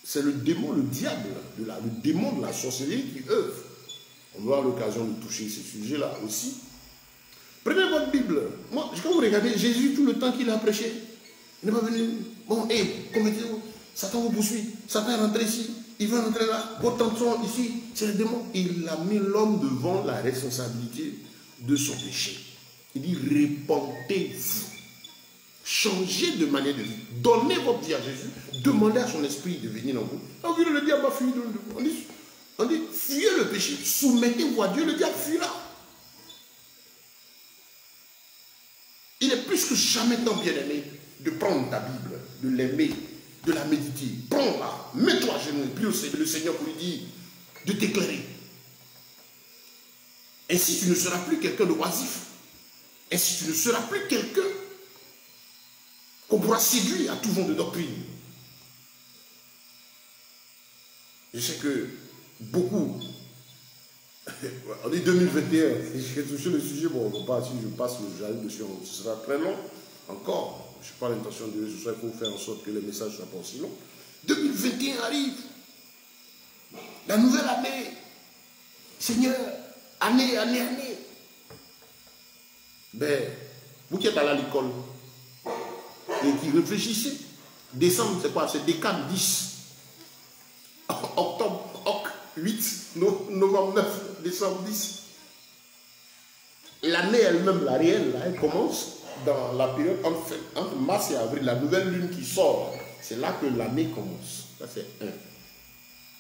C'est le démon, le diable, le démon de la sorcellerie qui œuvre. On aura l'occasion de toucher ces sujets-là aussi. Prenez votre Bible. Moi, quand vous regardez Jésus, tout le temps qu'il a prêché, il n'est pas venu. Bon, commettez-vous. Satan vous poursuit. Satan est rentré ici. Il veut rentrer là. Vos tensions ici, c'est le démon. Il a mis l'homme devant la responsabilité de son péché. Il dit, répentez-vous. Changez de manière de vie. Donnez votre vie à Jésus. Demandez à son esprit de venir dans vous. Alors, le diable va fuir. On dit, fuyez le péché. Soumettez-vous à Dieu. Le diable fuira. Il est plus que jamais temps, bien-aimé, de prendre ta Bible, de l'aimer, de la méditer. Prends-la. Mets-toi à genoux. Prie le Seigneur pour lui dire de t'éclairer. Ainsi, tu ne seras plus quelqu'un de oisif. Ainsi, tu ne seras plus quelqu'un qu'on pourra séduire à tout vent de doctrine. Je sais que beaucoup, on est 2021, j'ai touché le sujet, bon, on ne va pas, si je passe le j'arrive dessus, ce sera très long encore. Je n'ai pas l'intention de ce soir, il faut faire en sorte que les messages ne soient pas aussi longs. 2021 arrive, la nouvelle année, Seigneur, année. Ben, vous qui êtes à l'école et qui réfléchissez, décembre, c'est quoi? C'est décade 10. Octobre, 8, novembre 9, décembre 10. L'année elle-même, la réelle, là, elle commence dans la période entre mars et avril. La nouvelle lune qui sort, c'est là que l'année commence. Ça, c'est 1.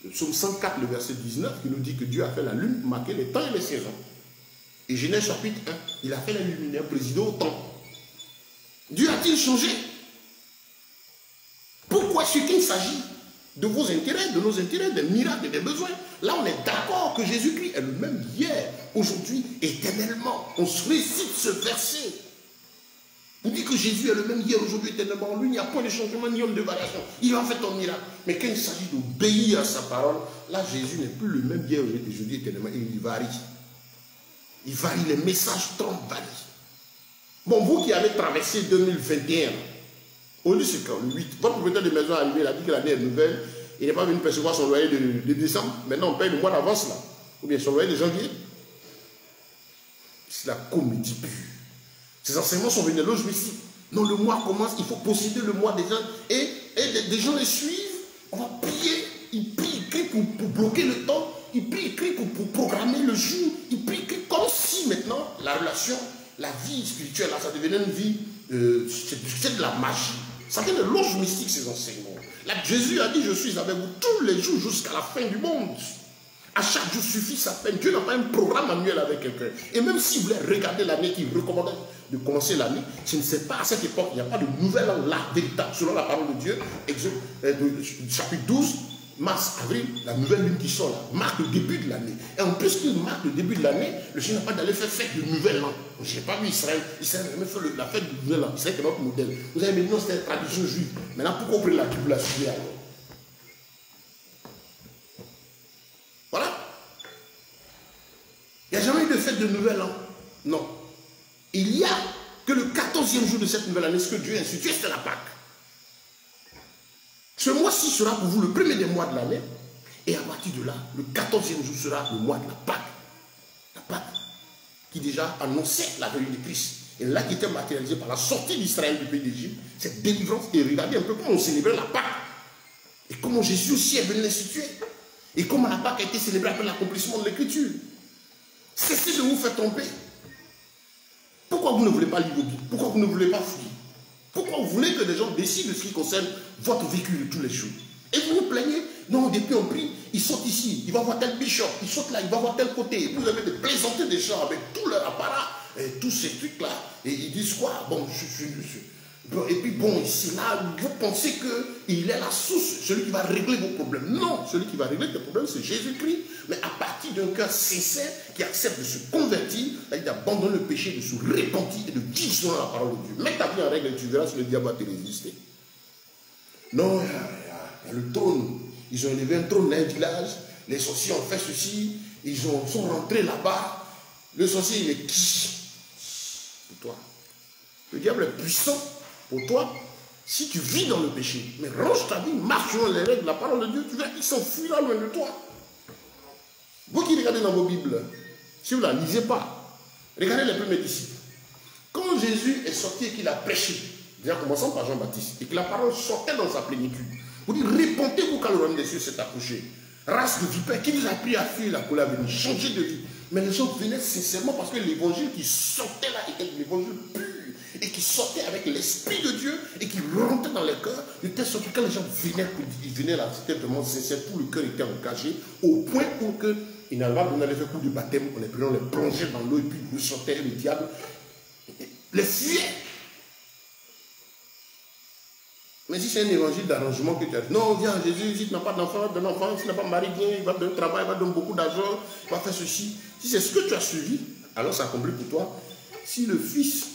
Le psaume 104, le verset 19, qui nous dit que Dieu a fait la lune pour marquer les temps et les saisons. Et Genèse chapitre 1, il a fait la luminaire présider au temps. Dieu a-t-il changé? Pourquoi ce qu'il s'agit de vos intérêts, de nos intérêts, des miracles et des besoins? Là, on est d'accord que Jésus-Christ est le même hier, aujourd'hui, éternellement. On récite ce verset Vous dites que Jésus est le même hier, aujourd'hui, éternellement. En lui, il n'y a point de changement ni de variation. Il va faire ton miracle. Mais quand il s'agit d'obéir à sa parole, là, Jésus n'est plus le même hier, aujourd'hui, éternellement. Il varie. Il varie. Les messages trompent, varient. Bon, vous qui avez traversé 2021, aujourd'hui, c'est quand le 8. Votre propriétaire de maison est arrivé, il a dit que l'année est nouvelle. Il n'est pas venu percevoir son loyer de décembre. Maintenant, on paye le mois d'avance, là. Ou bien son loyer de janvier. C'est la comédie pure. Ces enseignements sont venus de loge mystique. Non, le mois commence, il faut posséder le mois des gens. Et des gens les suivent. On va prier. Ils prient, ils crient pour bloquer le temps. Ils prient, ils crient pour programmer le jour. Ils prient, ils crient comme si maintenant la relation, la vie spirituelle, là, ça devenait une vie, c'est de la magie. Ça vient de loge mystique, ces enseignements. Là, Jésus a dit, je suis avec vous tous les jours jusqu'à la fin du monde. À chaque jour suffit sa peine. Dieu n'a pas un programme annuel avec quelqu'un. Et même s'il voulait regarder l'année qu'il recommandait de commencer l'année, je ne sais pas, à cette époque, il n'y a pas de nouvelle an là, véritable, selon la parole de Dieu. Chapitre 12, mars, avril, la nouvelle lune qui sort là, marque le début de l'année. Et en plus qu'il marque le début de l'année, le Seigneur n'a pas d'aller faire fête de nouvel an. Je n'ai pas vu Israël. Israël n'a même fait la fête du nouvel an. Israël est notre modèle. Vous avez dit non, c'était la tradition juive. Maintenant, pourquoi ouvrir la Bible à suivre alors? Voilà. Il n'y a jamais eu de fête de nouvel an. Non. Il y a que le 14e jour de cette nouvelle année, ce que Dieu a institué, c'est la Pâque. Ce mois-ci sera pour vous le premier des mois de l'année. Et à partir de là, le 14e jour sera le mois de la Pâque. La Pâque qui déjà annonçait la venue de Christ. Et là qui était matérialisée par la sortie d'Israël du pays d'Égypte, cette délivrance. Et regardez un peu comment on célébrait la Pâque. Et comment Jésus aussi est venu l'instituer. Et comment la Pâque a été célébrée après l'accomplissement de l'Écriture. Cessez de vous faire tromper. Pourquoi vous ne voulez pas lire vos guides? Pourquoi vous ne voulez pas fouiller? Pourquoi vous voulez que des gens décident de ce qui concerne votre vécu de tous les jours? Et vous vous plaignez? Non, depuis on prie, il saute ici, il va voir tel bishop, il saute là, il va voir tel côté. Vous avez de plaisanter des gens avec tout leur apparat, et tous ces trucs-là. Et ils disent quoi? Bon, et puis bon, ici, là, vous pensez qu'il est la source, celui qui va régler vos problèmes. Non, celui qui va régler tes problèmes, c'est Jésus-Christ. Mais à partir d'un cœur sincère qui accepte de se convertir, d'abandonner le péché, de se repentir et de vivre selon la parole de Dieu. Mets ta vie en règle et tu verras si le diable va te résister. Non, il y a le trône. Ils ont élevé un trône dans un village. Les sorciers ont fait ceci. Ils sont rentrés là-bas. Le sorcier, il est qui? Pour toi. Le diable est puissant. Pour toi, si tu vis dans le péché, mais range ta vie, marche selon les règles de la parole de Dieu, tu verras qu'il s'enfuira loin de toi. Vous qui regardez dans vos Bibles, si vous ne la lisez pas, regardez les premiers disciples. Quand Jésus est sorti et qu'il a prêché, déjà commençant par Jean-Baptiste, et que la parole sortait dans sa plénitude, vous dites, répentez-vous quand le royaume des cieux s'est approché. Race de vipère, qui vous a appris à fuir la colère venue, changer de vie. Mais les gens venaient sincèrement parce que l'évangile qui sortait là était l'évangile pur. Et qui sortait avec l'Esprit de Dieu et qui rentrait dans les cœurs, de telle sorte que quand les gens venaient là, c'était vraiment sincère, tout le cœur était engagé, au point où ils n'avaient pas besoin d'aller faire coup de baptême, on les plongeait dans l'eau et puis ils sortaient, le diable les fuyait. Mais si c'est un évangile d'arrangement que tu as dit, non, viens, Jésus, si tu n'as pas d'enfant, si tu n'as pas de mari, viens, il va te donner un travail, il va te donner beaucoup d'argent, il va faire ceci. Si c'est ce que tu as suivi, alors ça accomplit pour toi. Si le Fils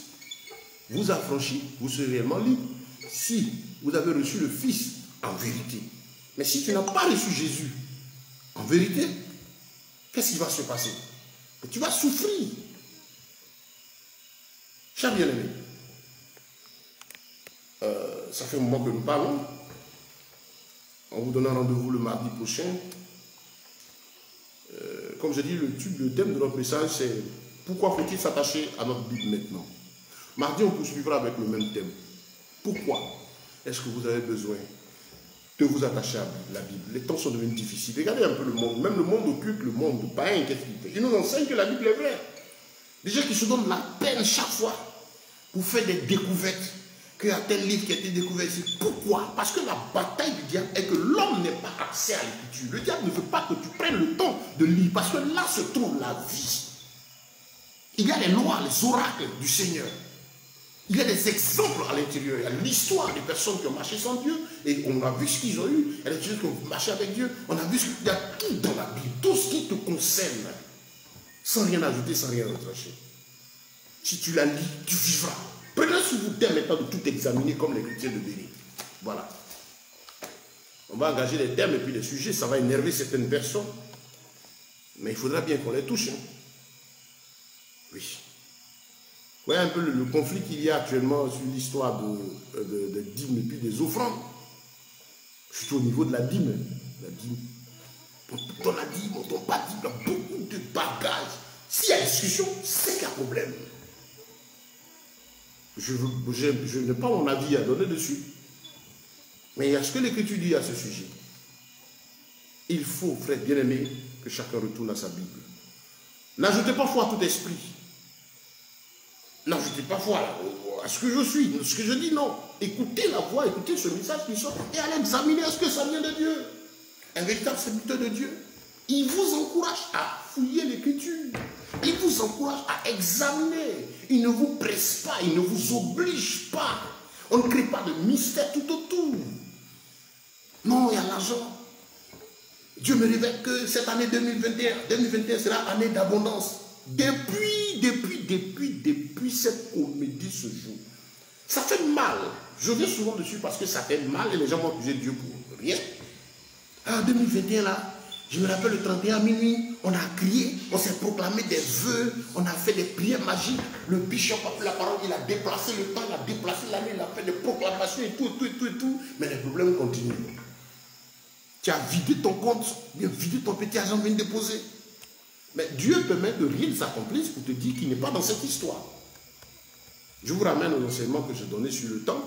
vous affranchit, vous serez réellement libre. Si vous avez reçu le Fils en vérité. Mais si tu n'as pas reçu Jésus en vérité, qu'est-ce qui va se passer? Tu vas souffrir. Chers bien-aimés, ça fait un moment que nous parlons. On vous donne un rendez-vous le mardi prochain. Comme je dis, le thème de notre message, c'est pourquoi faut-il s'attacher à notre Bible maintenant? Mardi, on poursuivra avec le même thème. Pourquoi est-ce que vous avez besoin de vous attacher à la Bible? Les temps sont devenus difficiles. Regardez un peu le monde. Même le monde occulte, le monde païen, qu'est-ce qu'il fait? Il nous enseigne que la Bible est vraie. Des gens qui se donnent la peine chaque fois pour faire des découvertes. Qu'il y a tel livre qui a été découvert ici. Pourquoi? Parce que la bataille du diable est que l'homme n'a pas accès à l'écriture. Le diable ne veut pas que tu prennes le temps de lire. Parce que là se trouve la vie. Il y a les lois, les oracles du Seigneur. Il y a des exemples à l'intérieur. Il y a l'histoire des personnes qui ont marché sans Dieu. Et on a vu ce qu'ils ont eu. Il y a des gens qui ont marché avec Dieu. On a vu ce qu'il y a tout dans la Bible. Tout ce qui te concerne. Sans rien ajouter, sans rien retrancher. Si tu la lis, tu vivras. Prenez sur vous dès maintenant de tout examiner comme les chrétiens de Béni. Voilà. On va engager des termes et puis des sujets, ça va énerver certaines personnes. Mais il faudra bien qu'on les touche. Hein. Oui. Vous voyez un peu le conflit qu'il y a actuellement sur l'histoire de dîmes et puis des offrandes. Surtout au niveau de la dîme. La dîme. On donne la dîme, on ne donne pas dîme, il y a beaucoup de bagages. S'il y a discussion, c'est qu'il y a problème. Je n'ai pas mon avis à donner dessus. Mais il y a ce que l'Écriture dit à ce sujet. Il faut, frère bien-aimé, que chacun retourne à sa Bible. N'ajoutez pas foi à tout esprit. N'ajoutez pas foi à ce que je suis, ce que je dis, non. Écoutez la voix, écoutez ce message qui sort et allez examiner est-ce que ça vient de Dieu. Un véritable serviteur de Dieu, il vous encourage à fouiller l'Écriture. Il vous encourage à examiner. Il ne vous presse pas, il ne vous oblige pas. On ne crée pas de mystère tout autour. Non, il y a l'argent. Dieu me révèle que cette année 2021 sera année d'abondance. Depuis cette comédie ce jour. Ça fait mal. Je viens souvent dessus parce que ça fait mal et les gens m'ont accusé Dieu pour rien. En 2021 là, je me rappelle le 31 à minuit, on a crié, on s'est proclamé des vœux, on a fait des prières magiques. Le bishop a pris la parole, il a déplacé le temps, il a déplacé l'année, il a fait des proclamations et tout. Mais les problèmes continuent. Tu as vidé ton compte, bien vidé ton petit argent, viens déposer. Mais Dieu permet de rien s'accomplir pour te dire qu'il n'est pas dans cette histoire. Je vous ramène aux enseignements que j'ai donnés sur le temps.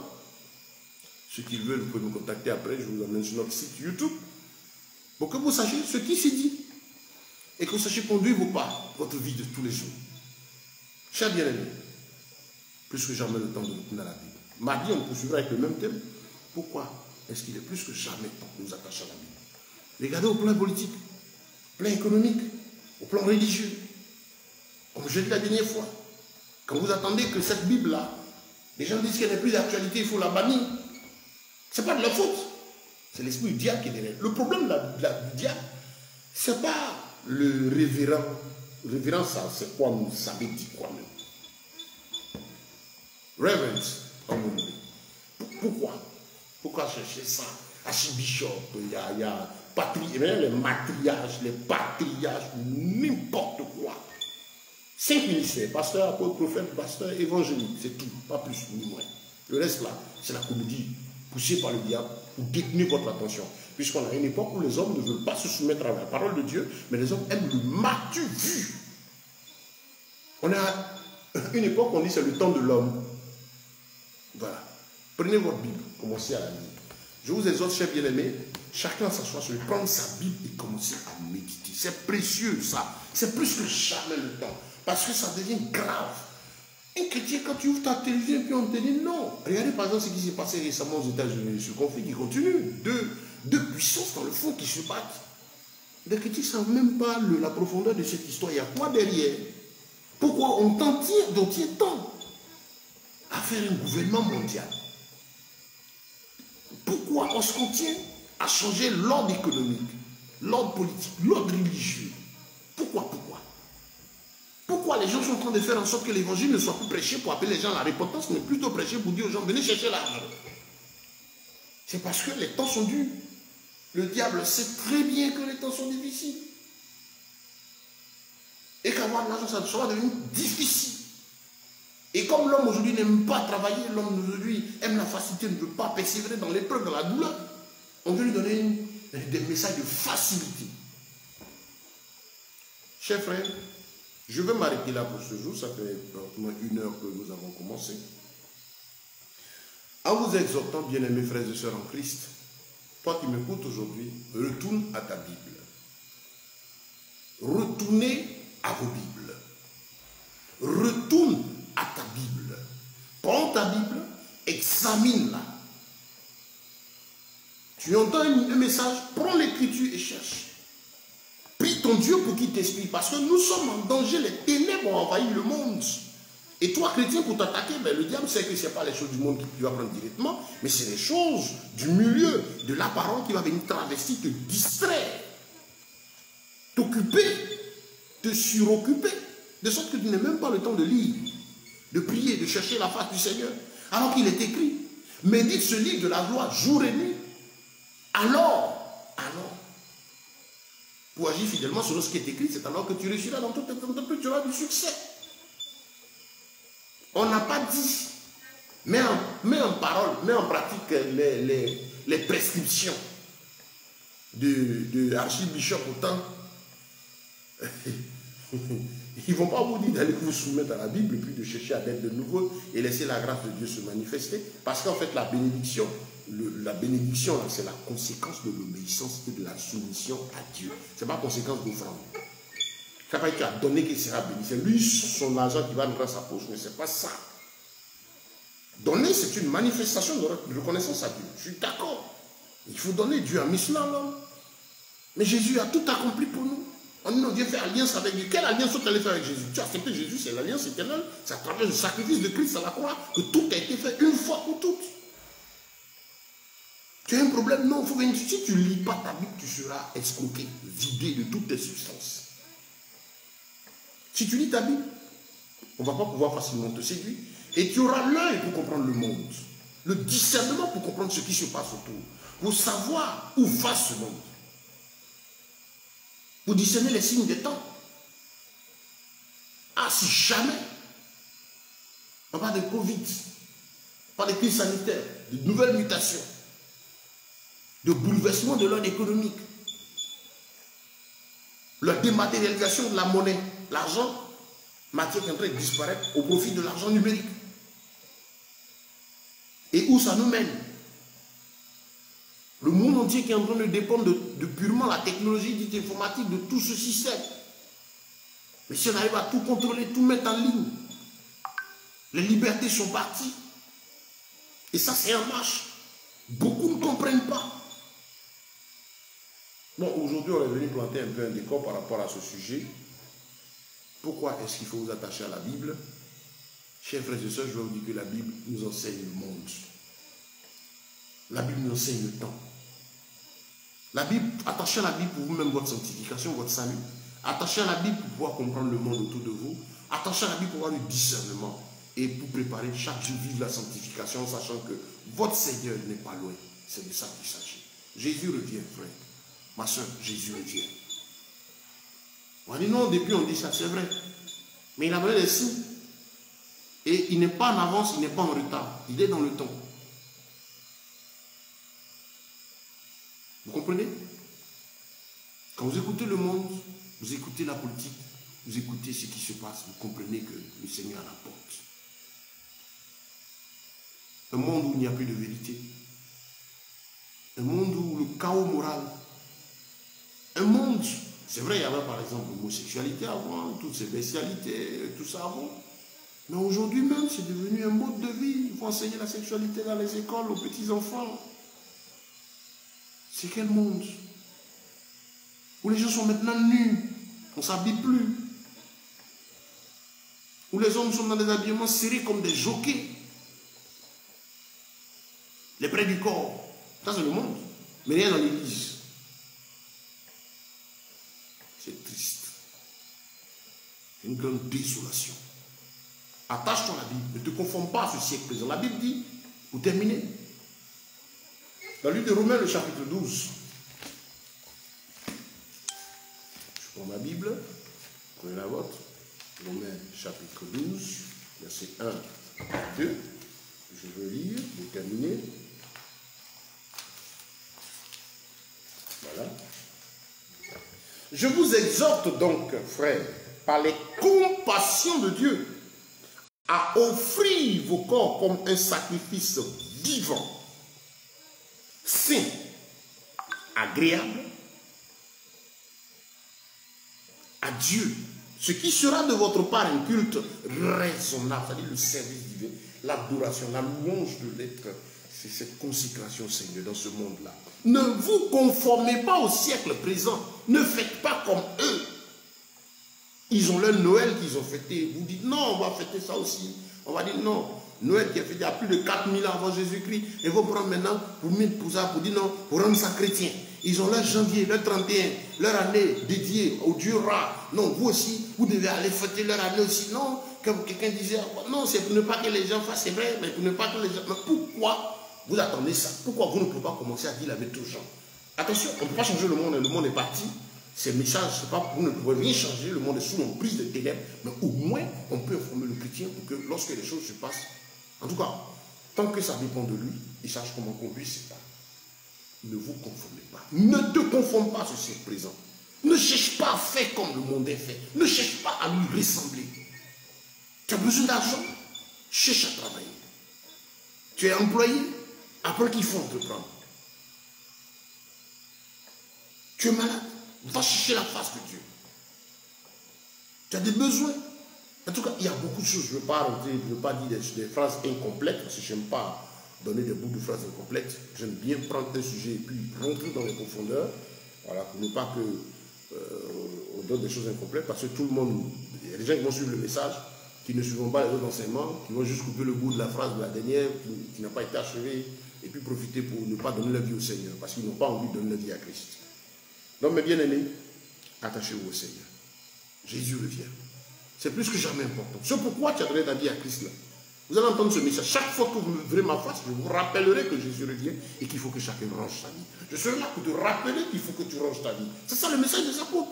Ceux qui veulent, vous pouvez me contacter après, je vous amène sur notre site YouTube. Pour que vous sachiez ce qui s'est dit. Et que vous sachiez conduire vos pas, votre vie de tous les jours. Chers bien-aimés, plus que jamais le temps de retourner à la Bible. Mardi, on poursuivra avec le même thème. Pourquoi est-ce qu'il est plus que jamais temps de nous attacher à la Bible? Regardez au plan politique, au plan économique, au plan religieux. Comme je l'ai dit la dernière fois, quand vous attendez que cette Bible-là, les gens disent qu'elle n'est plus d'actualité, il faut la bannir. Ce n'est pas de leur faute. C'est l'esprit du diable qui est derrière. Le problème du diable, ce n'est pas le révérend. Le révérend, c'est quoi? Vous savez dire quoi même? Reverence, comme on dit. Pourquoi chercher ça? Archibishop, il y a les matriarches, les patriarches, n'importe quoi. 5 ministères, pasteur, apôtre, prophète, pasteur, évangélique, c'est tout, pas plus ni moins. Le reste là, c'est la comédie poussée par le diable pour détenir votre attention. Puisqu'on a une époque où les hommes ne veulent pas se soumettre à la parole de Dieu, mais les hommes aiment le matu vu. On a une époque où on dit c'est le temps de l'homme. Voilà. Prenez votre Bible, commencez à la lire. Je vous exhorte, chers bien-aimés, chacun s'assoit sur lui, prendre sa Bible et commencer à méditer. C'est précieux ça. C'est plus que jamais le temps. Parce que ça devient grave. Un chrétien, quand tu ouvres ta télévision et puis on te dit non. Regardez par exemple ce qui s'est passé récemment aux États-Unis, ce conflit qui continue. Deux puissances dans le fond qui se battent. Les chrétiens ne savent même pas la profondeur de cette histoire. Il y a quoi derrière? Pourquoi on t'en tire, dont il est temps à faire un gouvernement mondial? Pourquoi on se contient à changer l'ordre économique, l'ordre politique, l'ordre religieux? Pourquoi les gens sont en train de faire en sorte que l'évangile ne soit plus prêché pour appeler les gens à la repentance, mais plutôt prêché pour dire aux gens, venez chercher l'argent? C'est parce que les temps sont durs. Le diable sait très bien que les temps sont difficiles. Et qu'avoir de l'argent, ça va devenir difficile. Et comme l'homme aujourd'hui n'aime pas travailler, l'homme aujourd'hui aime la facilité, ne veut pas persévérer dans l'épreuve, dans la douleur, on veut lui donner des messages de facilité. Chers frères, je vais m'arrêter là pour ce jour, ça fait pratiquement 1 heure que nous avons commencé. En vous exhortant, bien-aimés frères et sœurs en Christ, toi qui m'écoutes aujourd'hui, retourne à ta Bible. Retournez à vos Bibles. Retourne à ta Bible. Prends ta Bible, examine-la. Tu entends un message, prends l'écriture et cherche. Prie ton Dieu pour qu'il t'explique, parce que nous sommes en danger, les ténèbres ont envahi le monde. Et toi, chrétien, pour t'attaquer, ben, le diable sait que ce n'est pas les choses du monde qui tu vas prendre directement, mais c'est les choses du milieu, de l'apparent qui va venir travestir, te distraire, t'occuper, te suroccuper, de sorte que tu n'as même pas le temps de lire. de prier, de chercher la face du Seigneur. Alors qu'il est écrit, médite ce livre de la loi jour et nuit. Alors, pour agir fidèlement selon ce qui est écrit, c'est alors que tu réussiras dans toute entreprise, tu auras du succès. On n'a pas dit, mets en parole, mets en pratique les prescriptions de l'archibishop autant. Ils ne vont pas vous dire d'aller vous soumettre à la Bible et puis de chercher à être de nouveau et laisser la grâce de Dieu se manifester. Parce qu'en fait, la bénédiction, c'est la conséquence de l'obéissance et de la soumission à Dieu. Ce n'est pas la conséquence d'offrande. Ce n'est pas que tu as donné qu'il sera béni. C'est lui, son argent qui va entrer dans sa poche. Mais ce n'est pas ça. Donner, c'est une manifestation de reconnaissance à Dieu. Je suis d'accord. Il faut donner. Dieu a mis cela à l'homme. Mais Jésus a tout accompli pour nous. On dit non, Dieu fait alliance avec Dieu. Quelle alliance tu allais faire avec Jésus? Tu as accepté Jésus, c'est l'alliance éternelle. C'est à travers le sacrifice de Christ à la croix que tout a été fait une fois pour toutes. Tu as un problème? Non, il faut venir. Si tu ne lis pas ta Bible, tu seras escroqué, vidé de toutes tes substances. Si tu lis ta Bible, on ne va pas pouvoir facilement te séduire. Et tu auras l'œil pour comprendre le monde. Le discernement pour comprendre ce qui se passe autour. Pour savoir où va ce monde. Pour discerner les signes des temps. Ah, si jamais, on parle de Covid, on parle de crise sanitaire, de nouvelles mutations, de bouleversement de l'ordre économique, la dématérialisation de la monnaie, l'argent, matière qui est en train de disparaître au profit de l'argent numérique. Et où ça nous mène? Le monde entier qui est en train de dépendre de purement la technologie dite informatique, de tout ce système. Mais si on arrive à tout contrôler, tout mettre en ligne, les libertés sont parties. Et ça, c'est en marche. Beaucoup ne comprennent pas. Bon, aujourd'hui, on est venu planter un peu un décor par rapport à ce sujet. Pourquoi est-ce qu'il faut vous attacher à la Bible? Chers frères et sœurs, je vais vous dire que la Bible nous enseigne le monde. La Bible nous enseigne le temps. La Bible, attachez à la Bible pour vous-même votre sanctification, votre salut. Attachez à la Bible pour pouvoir comprendre le monde autour de vous. Attachez à la Bible pour avoir le discernement et pour préparer chaque jour vivre la sanctification, sachant que votre Seigneur n'est pas loin. C'est de ça qu'il s'agit. Jésus revient, frère. Ma soeur, Jésus revient. On dit non, depuis on dit ça, c'est vrai. Mais il a donné des signes. Et il n'est pas en avance, il n'est pas en retard. Il est dans le temps. Vous comprenez? Quand vous écoutez le monde, vous écoutez la politique, vous écoutez ce qui se passe, vous comprenez que le Seigneur a la porte. Un monde où il n'y a plus de vérité. Un monde où le chaos moral. Un monde, c'est vrai, il y avait par exemple l'homosexualité avant, toutes ces bestialités, tout ça avant. Mais aujourd'hui même, c'est devenu un mode de vie. Il faut enseigner la sexualité dans les écoles aux petits-enfants. C'est quel monde? Où les gens sont maintenant nus, on ne s'habille plus. Où les hommes sont dans des habillements serrés comme des jockeys. Les près du corps. Ça, c'est le monde. Mais rien dans l'église. C'est triste. C'est une grande désolation. Attache-toi à la Bible. Ne te confonds pas à ce siècle présent. La Bible dit, pour terminer, dans le livre de Romains, le chapitre 12. Je prends ma Bible. Prenez la vôtre. Romains, chapitre 12, versets 1 à 2. Je veux lire, pour terminer. Voilà. Je vous exhorte donc, frères, par les compassions de Dieu, à offrir vos corps comme un sacrifice vivant, saint, agréable à Dieu, ce qui sera de votre part un culte raisonnable, c'est-à-dire le service divin, l'adoration, la louange de l'être, c'est cette consécration, Seigneur, dans ce monde-là. Ne vous conformez pas au siècle présent, ne faites pas comme eux. Ils ont leur Noël qu'ils ont fêté. Vous dites non, on va fêter ça aussi. On va dire non. Noël qui a fêté il y a plus de 4000 ans avant Jésus-Christ. Et vous prendre maintenant pour dire non, pour rendre ça chrétien. Ils ont leur janvier, leur 31, leur année dédiée au Dieu Ra. Non, vous aussi, vous devez aller fêter leur année aussi. Non, comme quelqu'un disait, non, c'est pour ne pas que les gens fassent, c'est vrai, mais pour ne pas que les gens... Mais pourquoi vous attendez ça? Pourquoi vous ne pouvez pas commencer à dire la vérité aux gens? Attention, on ne peut pas changer le monde est parti. Ces messages, c'est pas, vous ne pouvez rien changer, le monde est sous l'emprise des ténèbres, mais au moins, on peut informer le chrétien pour que lorsque les choses se passent, en tout cas, tant que ça dépend de lui, il sache comment conduire ses pas. Ne vous conformez pas. Ne te conforme pas à ce siècle présent. Ne cherche pas à faire comme le monde est fait. Ne cherche pas à lui ressembler. Tu as besoin d'argent, cherche à travailler. Tu es employé, apprends qu'il faut entreprendre. Tu es malade, va chercher la face de Dieu. Tu as des besoins. En tout cas, il y a beaucoup de choses. Je ne veux pas rentrer, je ne veux pas dire des phrases incomplètes, parce que je n'aime pas donner des bouts de phrases incomplètes. J'aime bien prendre un sujet et puis rentrer dans les profondeurs. Voilà, pour ne pas que on donne des choses incomplètes, parce que tout le monde, il y a des gens qui vont suivre le message, qui ne suivront pas les autres enseignements, qui vont juste couper le bout de la phrase de la dernière, qui n'a pas été achevée, et puis profiter pour ne pas donner leur vie au Seigneur, parce qu'ils n'ont pas envie de donner leur vie à Christ. Donc, mes bien-aimés, attachez-vous au Seigneur. Jésus revient. C'est plus que jamais important. C'est pourquoi tu as donné ta vie à Christ là. Vous allez entendre ce message. Chaque fois que vous me verrez ma face, je vous rappellerai que Jésus revient et qu'il faut que chacun range sa vie. Je serai là pour te rappeler qu'il faut que tu ranges ta vie. C'est ça le message des apôtres.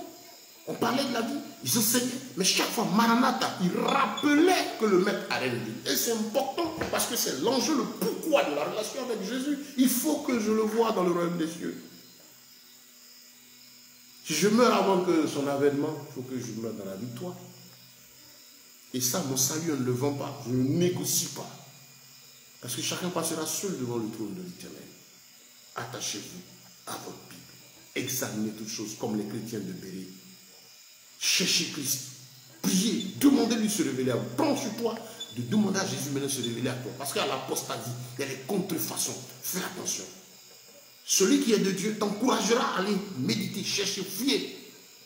On parlait de la vie, ils enseignaient, mais chaque fois, Maranatha, il rappelait que le maître allait venir. Et c'est important parce que c'est l'enjeu, le pourquoi de la relation avec Jésus. Il faut que je le voie dans le royaume des cieux. Si je meurs avant que son avènement, il faut que je meure dans la victoire. Et ça, mon salut, on ne le vend pas. Je ne négocie pas. Parce que chacun passera seul devant le trône de l'Éternel. Attachez-vous à votre Bible. Examinez toutes choses comme les chrétiens de Béret. Cherchez Christ. Priez. Demandez-lui de se révéler à vous. Prends sur toi de demander à Jésus maintenant de se révéler à toi. Parce qu'à l'apostasie, il y a des contrefaçons. Fais attention. Celui qui est de Dieu t'encouragera à aller méditer, chercher, fouiller.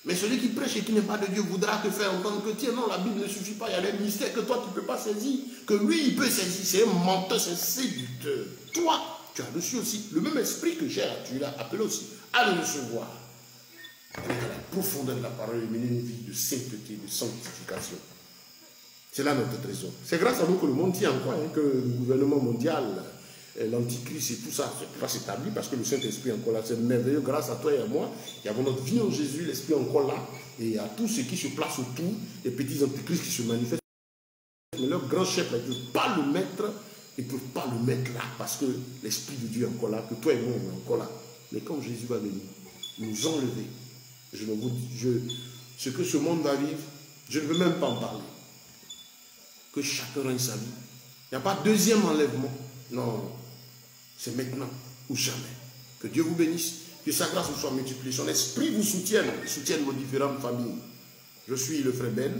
Mais celui qui prêche et qui n'est pas de Dieu voudra te faire entendre que tiens, non, la Bible ne suffit pas, il y a des mystères que toi tu ne peux pas saisir, que lui il peut saisir, c'est un menteur, c'est un séducteur. Toi, tu as reçu aussi le même esprit que j'ai, tu l'as appelé aussi à le recevoir. Avec la profondeur de la parole et mener une vie de sainteté, de sanctification. C'est là notre trésor. C'est grâce à nous que le monde tient encore, hein, que le gouvernement mondial, l'antichrist et tout ça va s'établir parce que le Saint-Esprit est encore là. C'est merveilleux grâce à toi et à moi qui avons notre vie en Jésus, l'Esprit est encore là, et à tous ceux qui se placent autour, les petits antichrists qui se manifestent. Mais leur grand chef, ils ne peuvent pas le mettre, ils ne peuvent pas le mettre là parce que l'Esprit de Dieu est encore là, que toi et moi on est encore là. Mais quand Jésus va venir, nous enlever, je ne vous dis, ce que ce monde va vivre, je ne veux même pas en parler. Que chacun règne sa vie. Il n'y a pas de deuxième enlèvement. Non. C'est maintenant ou jamais. Que Dieu vous bénisse, que sa grâce vous soit multipliée, son esprit vous soutienne vos différentes familles. Je suis le frère Ben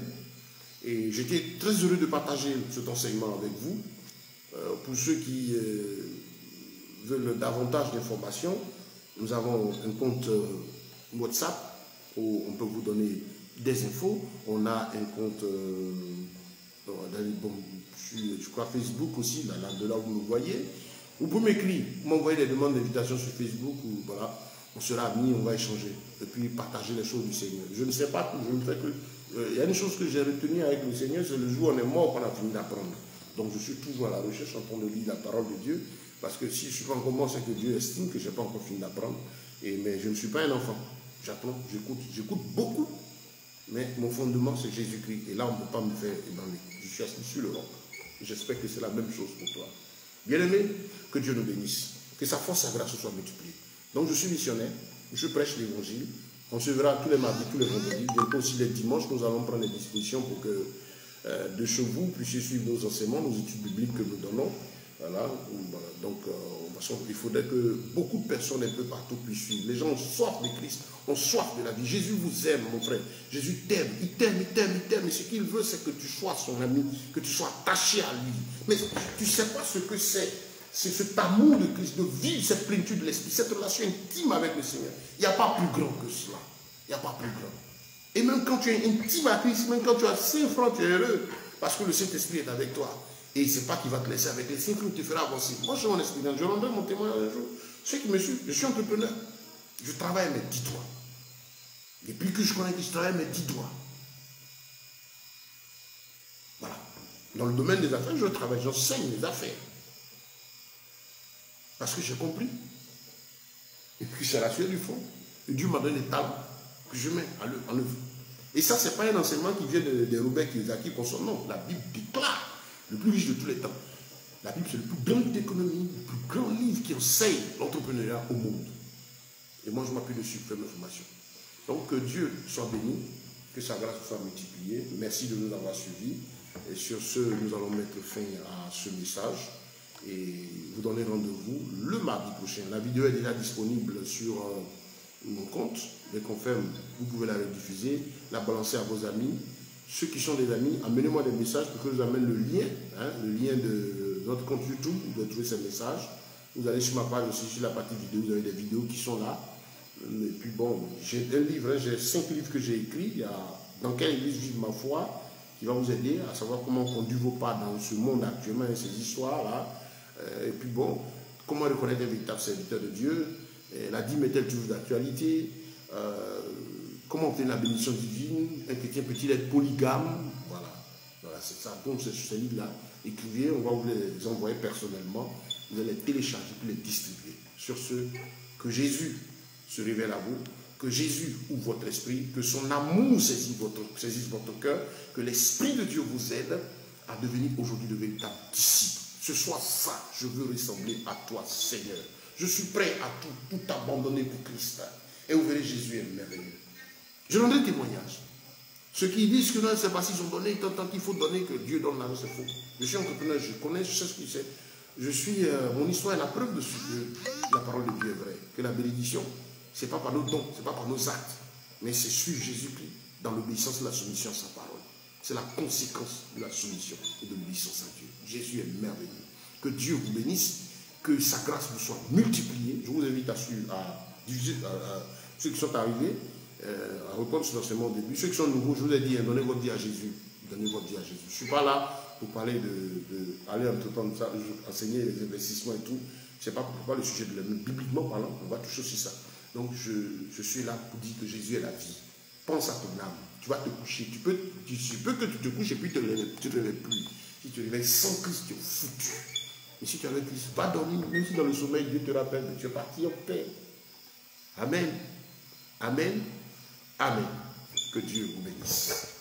et j'étais très heureux de partager cet enseignement avec vous. Pour ceux qui veulent davantage d'informations, nous avons un compte WhatsApp où on peut vous donner des infos. On a un compte, je crois Facebook aussi, de là où vous me voyez. Vous pouvez m'écrire, m'envoyer des demandes d'invitation sur Facebook, ou voilà, on sera amis, on va échanger, et puis partager les choses du Seigneur. Je ne sais pas tout, je ne fais que... Il y a une chose que j'ai retenue avec le Seigneur, c'est le jour où on est mort qu'on a fini d'apprendre. Donc je suis toujours à la recherche en train de lire la parole de Dieu, parce que si je ne suis pas encore mort, c'est que Dieu estime que je n'ai pas encore fini d'apprendre. Mais je ne suis pas un enfant. J'apprends, j'écoute beaucoup, mais mon fondement c'est Jésus-Christ. Et là, on ne peut pas me faire ébranler. Je suis assis sur le roc. J'espère que c'est la même chose pour toi. Bien-aimé, que Dieu nous bénisse, que sa force, sa grâce soit multipliée. Donc je suis missionnaire, je prêche l'évangile, on se verra tous les mardis, tous les vendredis, bientôt aussi les dimanches, nous allons prendre des dispositions pour que de chez vous puissiez suivre nos enseignements, nos études bibliques que nous donnons. Voilà. Donc il faudrait que beaucoup de personnes un peu partout puissent suivre. Les gens ont soif de Christ, ont soif de la vie. Jésus vous aime, mon frère. Jésus t'aime, il t'aime, il t'aime, il t'aime. Et ce qu'il veut, c'est que tu sois son ami, que tu sois attaché à lui. Mais tu ne sais pas ce que c'est cet amour de Christ, de vivre cette plénitude de l'esprit, cette relation intime avec le Seigneur. Il n'y a pas plus grand que cela. Il n'y a pas plus grand. Et même quand tu es intime à Christ, même quand tu as 5 francs, tu es heureux. Parce que le Saint-Esprit est avec toi. Et il ne sait pas qu'il va te laisser avec les 5 francs, tu feras avancer. Moi, j'ai mon expérience. Je rendrai mon témoignage un jour. Ceux qui me suivent, je suis entrepreneur. Je travaille mes 10 doigts. Depuis que je connais que je travaille mes 10 doigts. Voilà. Dans le domaine des affaires, je travaille, j'enseigne les affaires. Parce que j'ai compris. Et puis c'est la sueur du fond. Et Dieu m'a donné des talents que je mets en œuvre. Et ça, ce n'est pas un enseignement qui vient de Robert Kiyosaki pour son nom. La Bible déclare le plus riche de tous les temps. La Bible, c'est le plus grand livre d'économie, le plus grand livre qui enseigne l'entrepreneuriat au monde. Et moi, je m'appuie dessus pour faire ma formation. Donc, que Dieu soit béni, que sa grâce soit multipliée. Merci de nous avoir suivis. Et sur ce, nous allons mettre fin à ce message. Et vous donner rendez-vous le mardi prochain. La vidéo est déjà disponible sur mon compte. Dès qu'on ferme, vous pouvez la rediffuser, la balancer à vos amis. Ceux qui sont des amis, amenez-moi des messages pour que je vous amène le lien de notre compte YouTube. Vous devez trouver ces messages. Vous allez sur ma page aussi, sur la partie vidéo, vous avez des vidéos qui sont là. Et puis bon, j'ai un livre, j'ai 5 livres que j'ai écrits. Il y a Dans quelle église vive ma foi, qui va vous aider à savoir comment conduire vos pas dans ce monde actuellement et ces histoires-là. Et puis bon, comment reconnaître un véritable serviteur de Dieu. La dîme est-elle toujours d'actualité? Comment obtenir la bénédiction divine? Un chrétien peut-il être polygame? Voilà, c'est ça. Donc, c'est sur ces livres-là. Écrivez, on va vous les envoyer personnellement. Vous allez les télécharger puis les distribuer. Sur ce, que Jésus se révèle à vous, que Jésus ouvre votre esprit, que son amour saisisse votre cœur, que l'Esprit de Dieu vous aide à devenir aujourd'hui de véritables disciples. Ce soit ça, je veux ressembler à toi, Seigneur. Je suis prêt à tout abandonner pour Christ. Et vous verrez, Jésus est merveilleux. Je donnerai témoignage. Ceux qui disent que non, c'est pas s'ils ont donné, tant qu'il faut donner, que Dieu donne l'argent, c'est faux. Je suis entrepreneur, je connais, je sais ce qu'il sait. Mon histoire est la preuve de ce que la parole de Dieu est vraie. Que la bénédiction, ce n'est pas par nos dons, ce n'est pas par nos actes, mais c'est suivre Jésus-Christ dans l'obéissance et la soumission à sa parole. C'est la conséquence de la soumission et de l'obéissance à Dieu. Jésus est merveilleux. Que Dieu vous bénisse, que sa grâce vous soit multipliée. Je vous invite à ceux qui sont arrivés, à reprendre ce enseignement au début. Ceux qui sont nouveaux, je vous ai dit, donnez votre vie à Jésus. Donnez votre vie à Jésus. Je ne suis pas là pour parler aller entreprendre ça, enseigner les investissements et tout. Ce n'est pas le sujet de l'avenir. Bibliquement parlant, on va toucher aussi ça. Donc je suis là pour dire que Jésus est la vie. Pense à ton âme. Tu vas te coucher. Tu peux que tu te couches et puis tu ne te réveilles plus. Si tu te réveilles sans Christ, tu es foutu. Mais si tu as avec Christ, va dormir. Même si dans le sommeil, Dieu te rappelle que tu es parti en paix. Amen. Amen. Amen. Que Dieu vous bénisse.